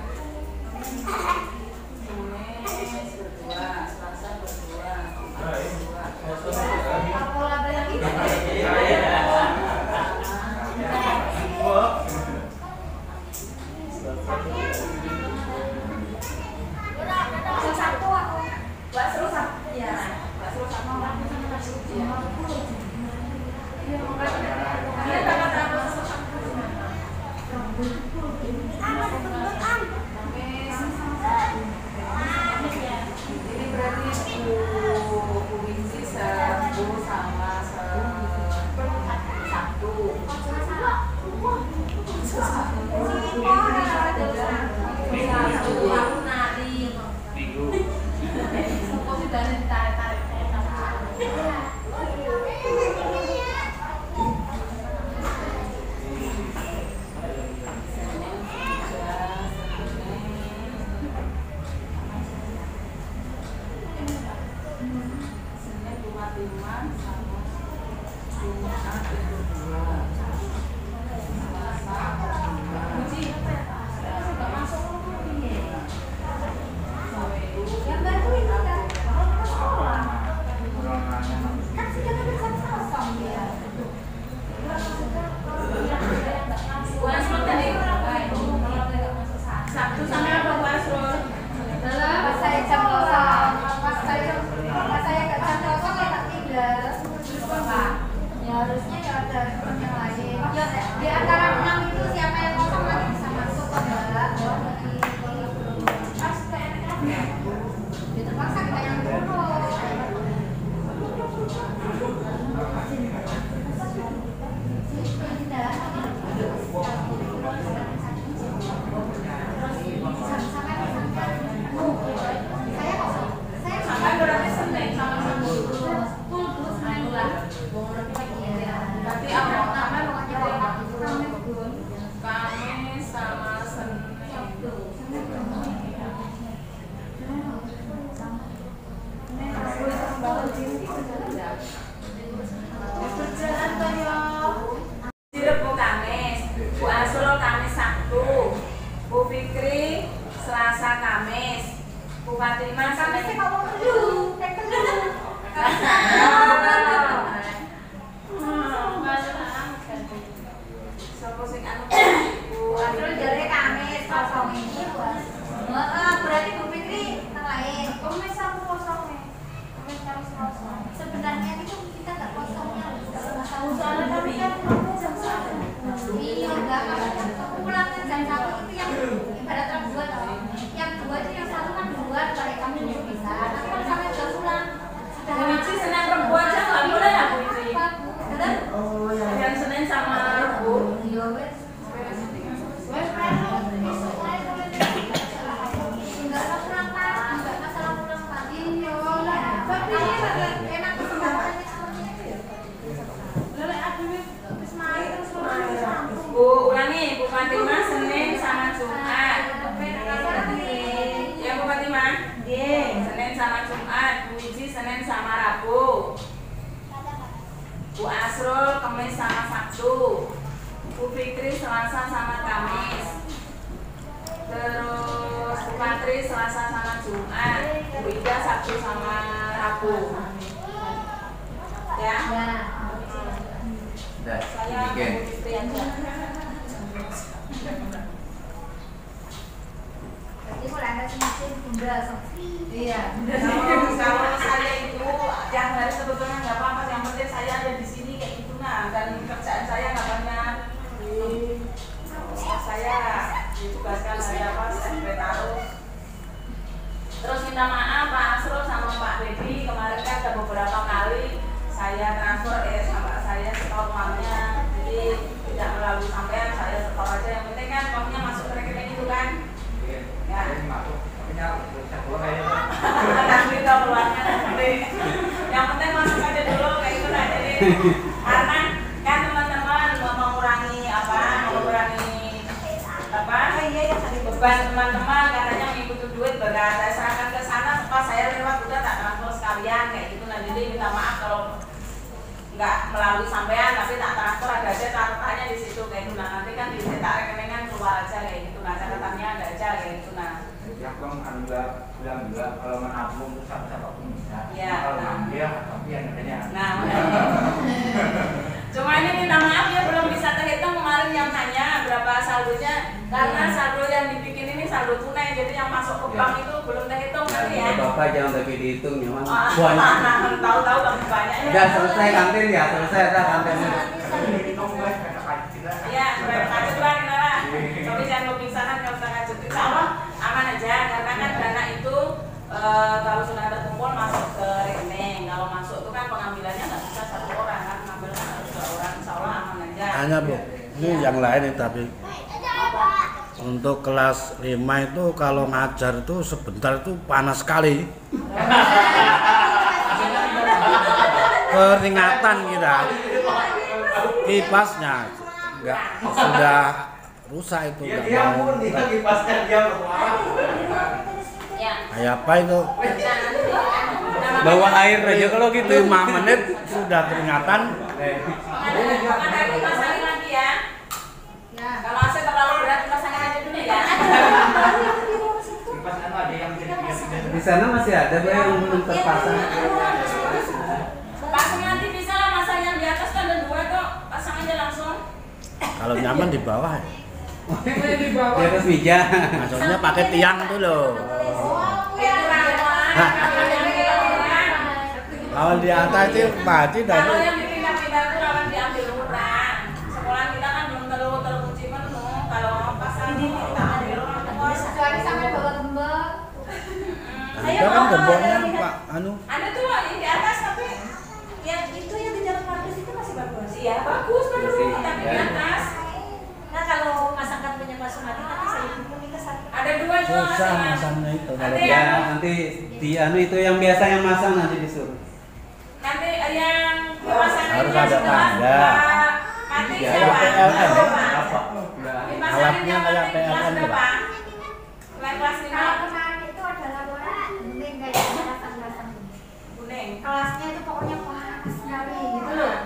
Kamis berdua, Selasa berdua, pola bilang itu. Sabtu aku. Bakso Sabtu. Iya. Bakso Sabtu. Iya. Dia tanggal berapa Sabtu? Ini berarti Bu Winci Sabtu sama Sabtu. Aku nari. Minggu. Sudah ditarik-tarik. Yang baru ini kan, kalau sekolah kan sudah kosong ya. Sabtu sama apa Bu Asrul? Pas saya jam kosong, pas saya nggak jam kosong ya tak tidur. Ya harusnya ya ada yang lain. Ya di antara 6 itu siapa yang kosong nanti bisa masuk kok Mbak. Pas kayak ya terpaksa kita yang turun. Sampai berarti Senin sama Sabtu. Berarti apa? Kamis sama Senin. Rebo Kamis, Bu Asrul Kamis Sabtu, Bu Fikri Selasa Kamis, Bu Fatimah Sampai Senin. saya ngomong dulu, tek dulu. Sopo sing anu Bu Terus jadi Kamis kosong ini buat. Berarti Bu Fikri yang lain. Kamis aku kosong nih. Kamis kosong. Sebenarnya itu kita nggak kosongnya. Soalnya kami kan jam 1. Iya enggak. Pulangnya jam 1 itu yang ibarat jam 2 toh. Yang 2 itu yang 1 kan 2 dari kami belum bisa. Tapi kalau sampai jam pulang Bu Winci Senin Rebo aja nggak boleh ya Bu Winci? Bener? Oh ya. Yang Senin sama Rebo. Iya wes. Enggak pulang pagi, enggak masalah pulang pagi. Iya. Tapi ini enak kesempatannya seperti itu ya. Bu ulangi Bu Fatimah Senin sama Jumat. Ya Bu Fatimah. Senin sama Jumat. Bu Winci Senin sama Rabu. Bu Asrul Kamis sama Sabtu. Bu Fikri Selasa sama Kamis. Terus Bu Patri Selasa sama Jumat. Bu Ida Sabtu sama Rabu. Ya. Udah, Saya weekend. Bu Fitri aja. Jadi kalau Anda semakin bunda, iya. Kalau saya itu yang hari sebetulnya nggak apa-apa, yang penting saya ada di sini kayak gitu nah, dan kerjaan saya nggak banyak. Saya ditugaskan hari apa sekretaris. Terus minta maaf Pak Asrul sama Pak Bedi, kemarin kan ada beberapa kali saya transfer sama saya setor uangnya, jadi tidak melalui sampean, saya setor aja. Yang penting kan Karena kan teman-teman mau mengurangi beban teman-teman, katanya mengikuti duit berat, saya serahkan ke sana, pas saya lewat udah tak transfer sekalian kayak gitu. Nah jadi minta maaf kalau nggak melalui sampean, tapi tak transfer ada aja catatannya di situ kayak gitu. Nah nanti kan dicetak rekeningnya keluar aja kayak gitu. Nah catatannya ada aja kayak gitu. Nah ya bang bilang juga kalau menabung itu siapa pun bisa. Ya, kalau ngambil tapi yang katanya. Nah, cuma ini minta maaf ya belum bisa terhitung kemarin yang tanya berapa saldonya, karena saldo yang dibikin ini saldo tunai, jadi yang masuk ke bank itu belum terhitung nanti ya. Bapak jangan lagi dihitung ya, Mas. Banyak. Tahu-tahu kamu banyak. Udah selesai kantin ya, selesai dah kantinnya. Ya, kacet lah kenapa? Tapi jangan kepingsanan, nggak usah kacet. Insya Allah aman aja, karena kan dana itu kalau sudah terkumpul masuk ke rekening. Kalau masuk itu kan pengambilannya nggak bisa satu orang kan, pengambilannya harus 2 orang. Insya Allah aman aja. Hanya Bu, ini yang lain nih tapi untuk kelas 5 itu kalau ngajar itu sebentar itu panas sekali. Keringatan kita. Kipasnya enggak sudah rusak itu enggak mau. Kipasnya dia Kayak apa itu? bawa air aja kalau gitu 5 menit sudah keringatan. Pasangin lagi ya. Kalau AC terlalu berat pasangin aja dulu ya. Di sana masih ada Bu yang belum terpasang. Pasang nanti bisa lah, masang yang di atas kan ada 2 kok, pasang aja langsung. Kalau nyaman di bawah ya. Di atas meja. Maksudnya pakai tiang tuh loh. Kalau di atas itu mati Kalau tapi yang dipindah-pindah itu rawan diambil orang. Sekolah kita kan belum terkunci penuh. Kalau pasang kita ambil orang tua. Kecuali sampai bawa gembok. ada kan gemboknya Pak anu. Ada tuh yang di atas tapi Yang itu yang di Jalan Markus itu masih bagus. iya bagus tapi di atas. Nah kalau masakan punya Pak Sumadi nanti saya hubungi ke sana. Ada 2 juga Susah masih. masangnya itu kalau Ada dia. Ya nanti di anu itu yang biasa yang masang nanti disuruh. Nanti yang pemasangan Harus yang ada setelah tanda. Nanti Ya, siapa? PLN ya? Apa? Dipasangin Alatnya yang kayak nanti kelas PLN berapa? Kelas 5 Kalau kemarin itu ada laporan kuning kayak pasang-pasang kuning. kelasnya itu pokoknya panas sekali gitu loh.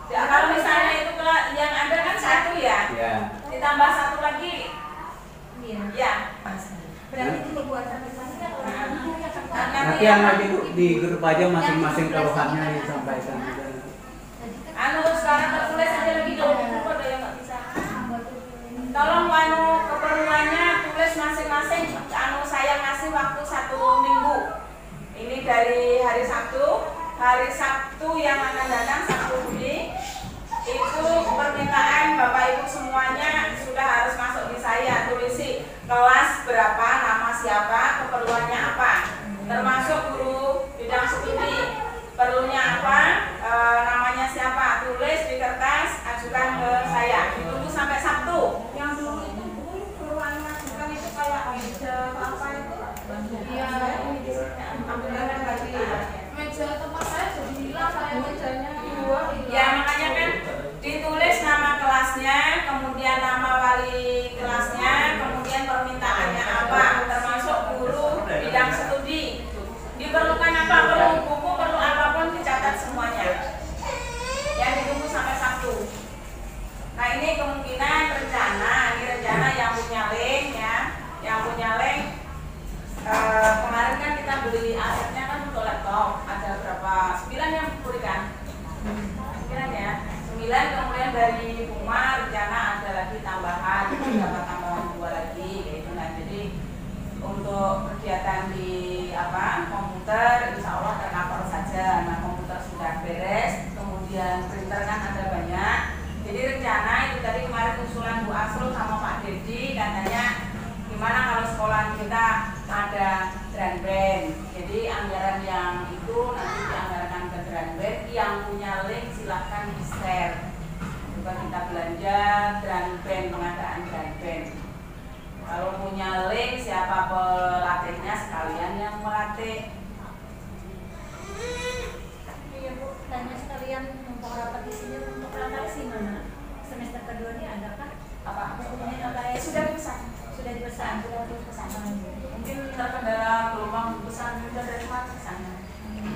Ya, kalau misalnya itu yang ada kan 1 ya, Ya. ditambah 1 lagi, Iya. ya. Berarti di buat sampai sana kan orang Nanti yang lagi di grup aja masing-masing keluhannya disampaikan juga. Anu sekarang tertulis aja lagi kalau di grup ada yang nggak bisa. Tolong anu keperluannya tulis masing-masing. Anu saya ngasih waktu 1 minggu. Ini dari hari Sabtu yang akan datang 1 Juli. Itu permintaan Bapak Ibu semuanya sudah harus masuk di saya. Tulisi kelas berapa, nama siapa, keperluannya apa, termasuk guru bidang studi perlunya apa, namanya siapa, tulis di kertas, ajukan ke saya. Ditunggu sampai Sabtu. Yang dulu itu perluan ajukan itu kayak meja apa itu? Iya, ambilan lagi. Meja tempat saya jadi hilang, saya mejanya 2. Ya makanya kan ditulis nama kelasnya, kemudian nama wali kelasnya, kemudian permintaannya apa, termasuk guru bidang studi. Diperlukan apa, perlu buku, perlu apapun dicatat semuanya. Yang ditunggu sampai Sabtu. Nah ini kemungkinan rencana yang punya link ya, yang punya link. Kemarin kan kita beli asetnya kan untuk laptop, ada berapa? 9 yang diberikan. 9 ya. 9 kemudian dari Puma rencana ada lagi tambahan, dapat tambahan 2 lagi gitu. Nah jadi untuk kegiatan di komputer insya Allah tercover saja. Nah komputer sudah beres, kemudian printer kan ada banyak. Jadi rencana itu tadi kemarin usulan Bu Asrul sama Pak Dedi, katanya gimana kalau sekolah kita ada drum band. Jadi anggaran yang itu nanti dianggarkan ke drum band. Yang punya link silahkan di share. Coba kita belanja drum band, pengadaan drum band. Kalau punya link siapa pelatihnya sekalian yang melatih. Iya Bu, tanya sekalian petisinya untuk LKS gimana? Semester kedua ini adakah? Apa? Dokumen LKS Sudah dipesan. sudah dipesan. Mungkin terkendala gelombang besar juga dari sana.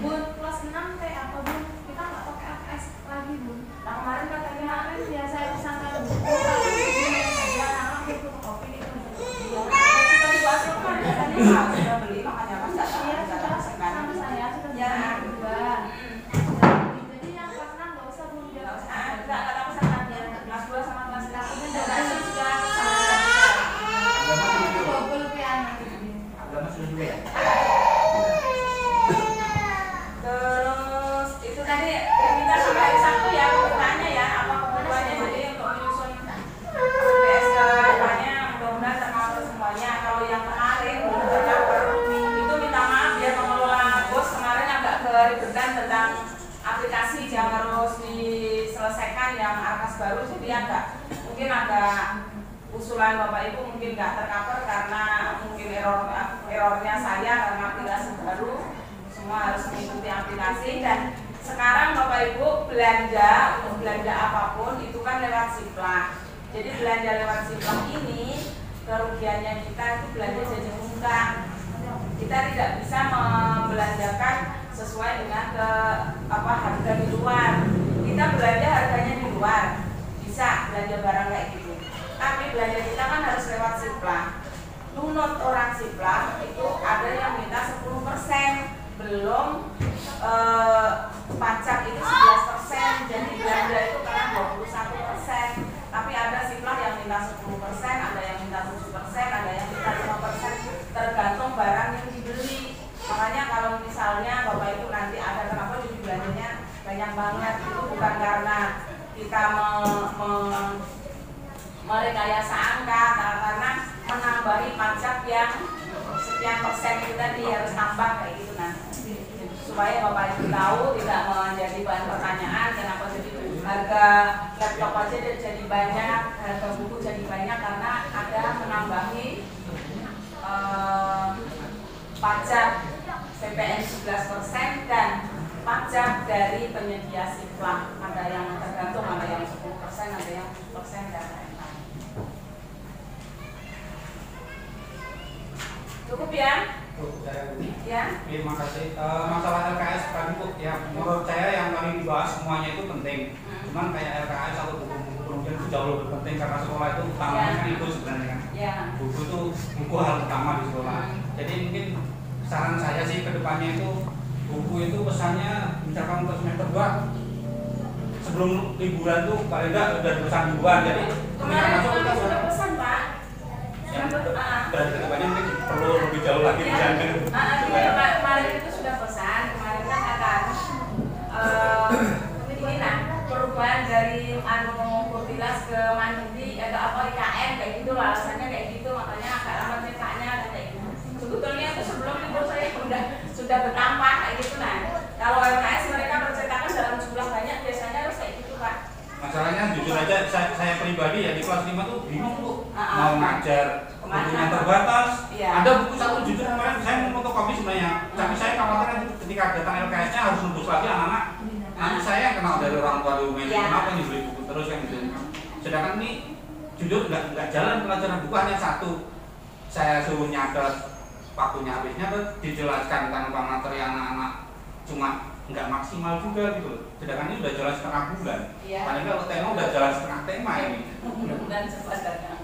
Bun, kelas 6 teh apa Bun? Kita nggak pakai APS lagi Bun. Nah, kemarin katanya Kemarin ya saya pesankan buku, saya anak buku kopi itu. kita dibahas kan katanya sudah beli makanya mas nggak tahu Iya, nggak sudah tahu sekarang. sama saya sudah Ya. beli dua. Jadi yang kelas 6 nggak usah Bun. Nggak usah, nggak kata pesan lagi ya. Kelas 2 sama kelas 3 sudah sudah Agama sudah juga. Double piano. Agama sudah juga ya. Terus itu tadi kita sampai hari Sabtu ya kebutuhannya ya apa kebutuhannya jadi untuk menyusun PSK depannya mudah-mudahan termasuk semuanya. Kalau yang kemarin belum tercover itu minta maaf ya pengelola bos kemarin agak keribetan tentang aplikasi yang harus diselesaikan yang arkas baru jadi mungkin agak usulan Bapak Ibu mungkin nggak tercover karena mungkin errornya saya karena aplikasi baru semua harus mengikuti aplikasi dan sekarang Bapak Ibu belanja untuk belanja apapun itu kan lewat Ziplah. Jadi belanja lewat Ziplah ini kerugiannya kita itu belanja jajan muka. Kita tidak bisa membelanjakan sesuai dengan harga di luar. Kita belanja harganya di luar bisa belanja barang kayak gitu. Tapi belanja kita kan harus lewat Ziplah. Nunut orang Ziplah itu ada yang minta 10%. Belum pajak itu 11%, jadi belanja itu karena 21%. Tapi ada Ziplah yang minta 10%, ada yang minta 7%, ada yang minta 5%, tergantung barang yang dibeli. Makanya kalau misalnya Bapak Ibu nanti ada kenapa jadi belanjanya banyak banget, itu bukan karena kita merekayasa angka, karena menambahi pajak yang sekian persen itu tadi harus tambah kayak gitu nanti supaya Bapak Ibu tahu tidak menjadi bahan pertanyaan kenapa jadi harga laptop aja jadi banyak, harga buku jadi banyak karena ada menambahi pajak PPN 11% dan pajak dari penyedia Ziplah. Ada yang tergantung, ada yang 10%, ada yang 7% dan lain-lain. Cukup ya? Ya. Terima kasih. Masalah LKS tadi Bu, ya menurut saya yang tadi dibahas semuanya itu penting. Cuman kayak LKS atau buku-buku kemudian itu jauh lebih penting karena sekolah itu utamanya kan itu sebenarnya kan. Ya. Buku itu buku hal utama di sekolah. Jadi mungkin saran saya sih ke depannya itu buku itu pesannya misalkan untuk semester 2 sebelum liburan tuh paling enggak udah pesan duluan. Jadi Kemarin kita sudah pesan Pak. yang berarti ke depannya mungkin perlu lebih jauh lagi dijaga. Kemarin itu sudah pesan, kemarin kan akan ini nah perubahan dari Kurtilas ke Mandiri atau apa IKN kayak gitu lah, alasannya kayak gitu makanya agak lama cetaknya kayak gitu. Sebetulnya itu sebelum libur saya sudah bertambah kayak gitu nah. Kalau LKS mereka percetakan dalam jumlah banyak biasanya harus kayak gitu Pak. Masalahnya jujur aja saya pribadi ya di kelas 5 tuh bingung tuh mau ngajar bukunya terbatas. Iya. Ada buku satu jujur kemarin saya mau fotokopi sebenarnya, tapi saya khawatir nanti ketika datang LKS-nya harus nembus lagi anak-anak. Nanti saya yang kenal dari orang tua di rumah ini kenapa nih beli buku terus yang gitu. Sedangkan ini jujur nggak jalan pelajaran buku hanya satu. Saya suruh nyatet waktunya habisnya tuh dijelaskan tanpa materi anak-anak cuma nggak maksimal juga gitu. Sedangkan ini udah jalan setengah bulan. Iya. Paling nggak tema udah jalan setengah tema ini. Mudah-mudahan cepat datang.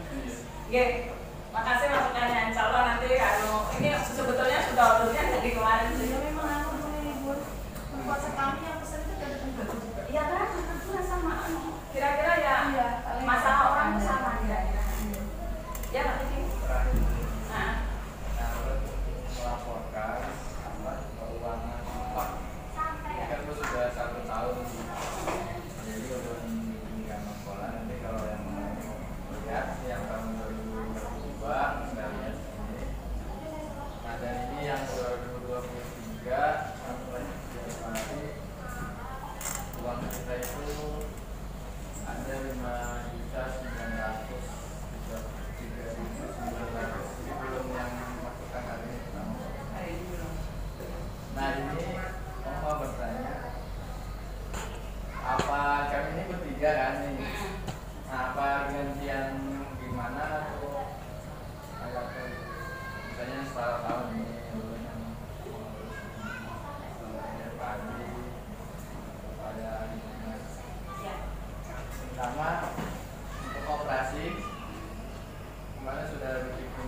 Oke, makasih masukannya. Insya Allah nanti kalau ini sebetulnya sudah ordernya dari kemarin sih. Ya memang aku punya libur. Puasa kami yang pesan itu ada juga. Iya kan, itu sama. Kira-kira ya masalah orang itu sama kira-kira. Ya Pak Titi. Nah, Melaporkan keuangan empat. Kan itu sudah 1 tahun. Jadi untuk pendidikan sekolah nanti kalau yang lihat yang tahun 2022 kita lihat ini. Nah dan ini yang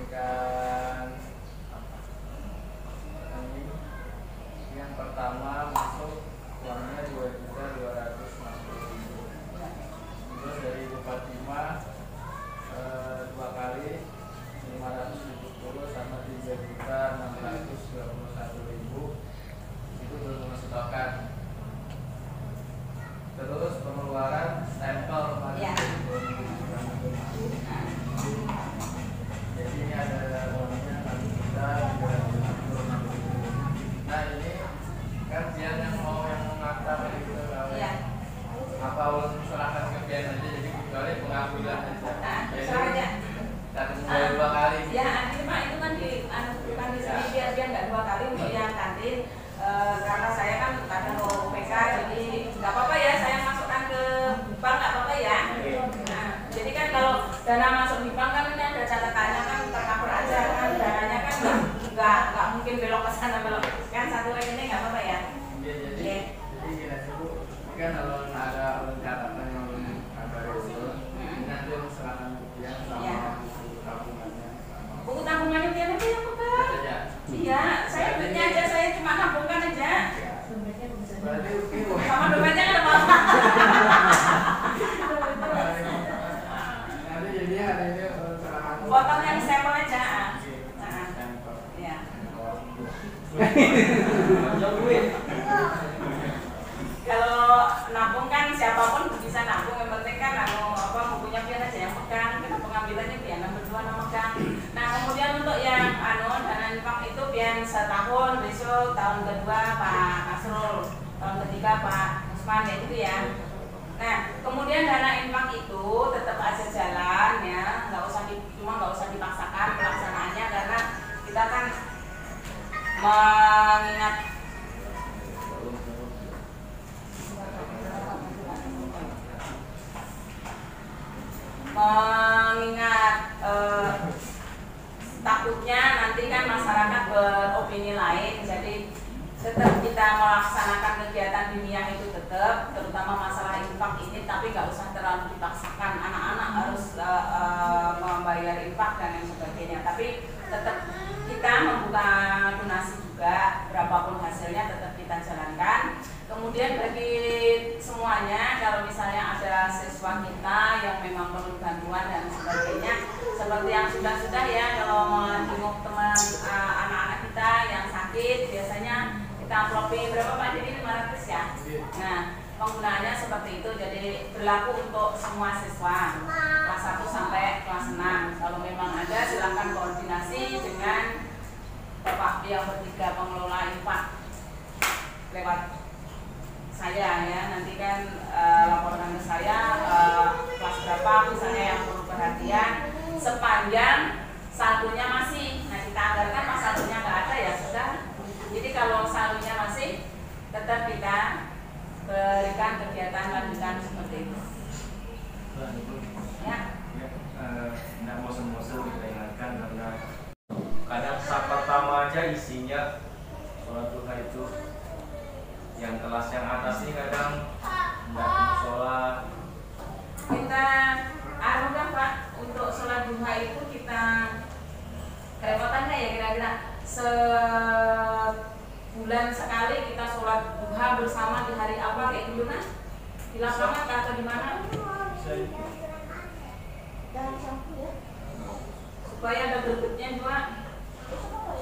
memberikan ini yang pertama masuk uangnya 2.260.000. Terus dari Ibu Fatimah 2 kali 570 sama 3.621.000 itu belum masukkan. Terus pengeluaran stempel Ya. Jadi ini ada uangnya nanti kita 356.000. Nah ini kan Bian yang mau mengantar itu Iya. apa ulun serahkan ke Bian aja, jadi kecuali pengambilan aja. Nah, Jadi serah aja. satu mulai 2 kali. Ya, cuma itu kan bukan di sini biar nggak 2 kali untuk yang kantin. Karena saya kan kadang mau PK, jadi nggak apa-apa ya saya masukkan ke bank, nggak apa-apa ya. Nah, jadi kan kalau dana masuk di bank kan ini ada catatannya kan tercover aja kan, dananya kan nggak mungkin belok ke sana belok kan, satu rekening nggak apa-apa ya. Iya, jadi gini Bu, ini kan kalau ada catatan yang ada itu, ini nanti serahkan Bian sama Iya. buku tabungannya sama. Buku tabungannya biar aja ya Pak. Saja. Iya, saya duitnya aja, saya cuma nabungkan aja. Berarti Bu. Sama dompetnya kan ada apa? Nanti jadi hari ini serahkan. Potong yang sampel aja. Nah, ya. Kalau nabung kan siapapun bisa nabung, yang penting kan bukunya biar aja yang pegang, kita pengambilannya biar berdua yang pegang. Nah kemudian untuk yang dana infak itu biar setahun, besok tahun kedua Pak Kasrul, tahun ketiga Pak Usman ya gitu ya. Nah kemudian dana infak itu tetap aja jalan ya, nggak usah dipaksakan pelaksanaannya karena kita kan mengingat takutnya nanti kan masyarakat beropini lain, jadi tetap kita melaksanakan kegiatan diniyah itu tetap, terutama masalah infak ini, tapi nggak usah terlalu dipaksakan anak-anak harus membayar infak dan lain sebagainya, tapi tetap kita membuka donasi juga, berapapun hasilnya tetap kita jalankan. Kemudian bagi semuanya, kalau misalnya ada siswa kita yang memang perlu bantuan dan sebagainya, seperti yang sudah ya, kalau menjenguk teman anak-anak kita yang sakit, biasanya kita amplopin berapa Pak? Jadi 500 ya. Nah, penggunaannya seperti itu, jadi berlaku untuk semua siswa kelas 1 sampai kelas 6. Kalau memang ada, silakan koordinasi dengan Bapak yang bertiga pengelola infak lewat saya ya, nanti kan laporkan ke saya kelas berapa misalnya yang perlu perhatian, sepanjang saldonya masih. Nah kita anggarkan pas saldonya nggak ada ya sudah. Jadi kalau saldonya masih, tetap kita berikan kegiatan lanjutan seperti itu. Ya. Tidak bosan-bosan kita ingatkan karena kadang saat pertama aja isinya sholat duha itu. Yang kelas yang atas ini kadang tidak sholat. Kita kan Pak, untuk sholat duha itu kita kerepotannya ya kira-kira sebulan sekali kita sholat duha bersama di hari apa kayak gitu nah, di lapangan atau di mana? Supaya ada berikutnya juga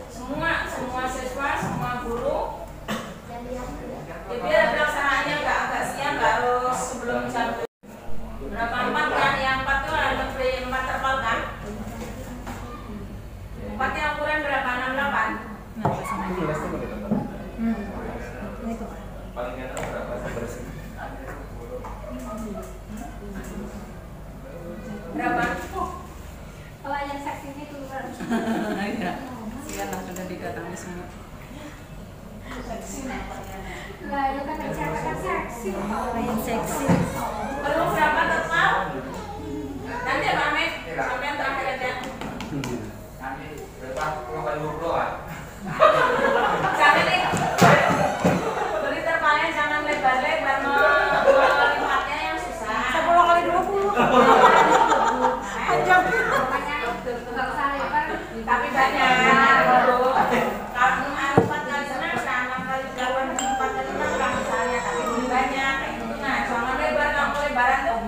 semua siswa, semua guru. Ya biar pelaksanaannya nggak agak siang, nggak harus sebelum jam berapa 4 kan? Yang 4 itu ada 4 terpal kan? 4 yang ukuran berapa? 68? Paling enak berapa? Berapa? Kalau yang seksi ini tuh Iya, siapa sudah didatangi semua. lah itu kan yang cewek kan seksi. Yang seksi. Perlu berapa terpal? Nanti ya Pak Ahmed, sampai yang terakhir aja. Nanti berapa? 20-an. Jangan nih, beli terpalnya jangan lebar-lebar, melihatnya yang susah. 10 kali 20. Panjang. Pokoknya nggak usah lebar, Tapi banyak baru kalau 4 kali 6 kan 6 kali 8 4 kali 6 kan misalnya, tapi lebih banyak kayak gitu. Nah jangan lebar, kalau lebaran tuh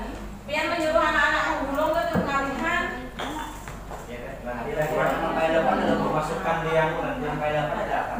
pian menyuruh anak-anak menggulung ke pengalihan. Nah, di lebaran yang kayak depan ada pemasukan di yang nanti yang kayak depan ada apa?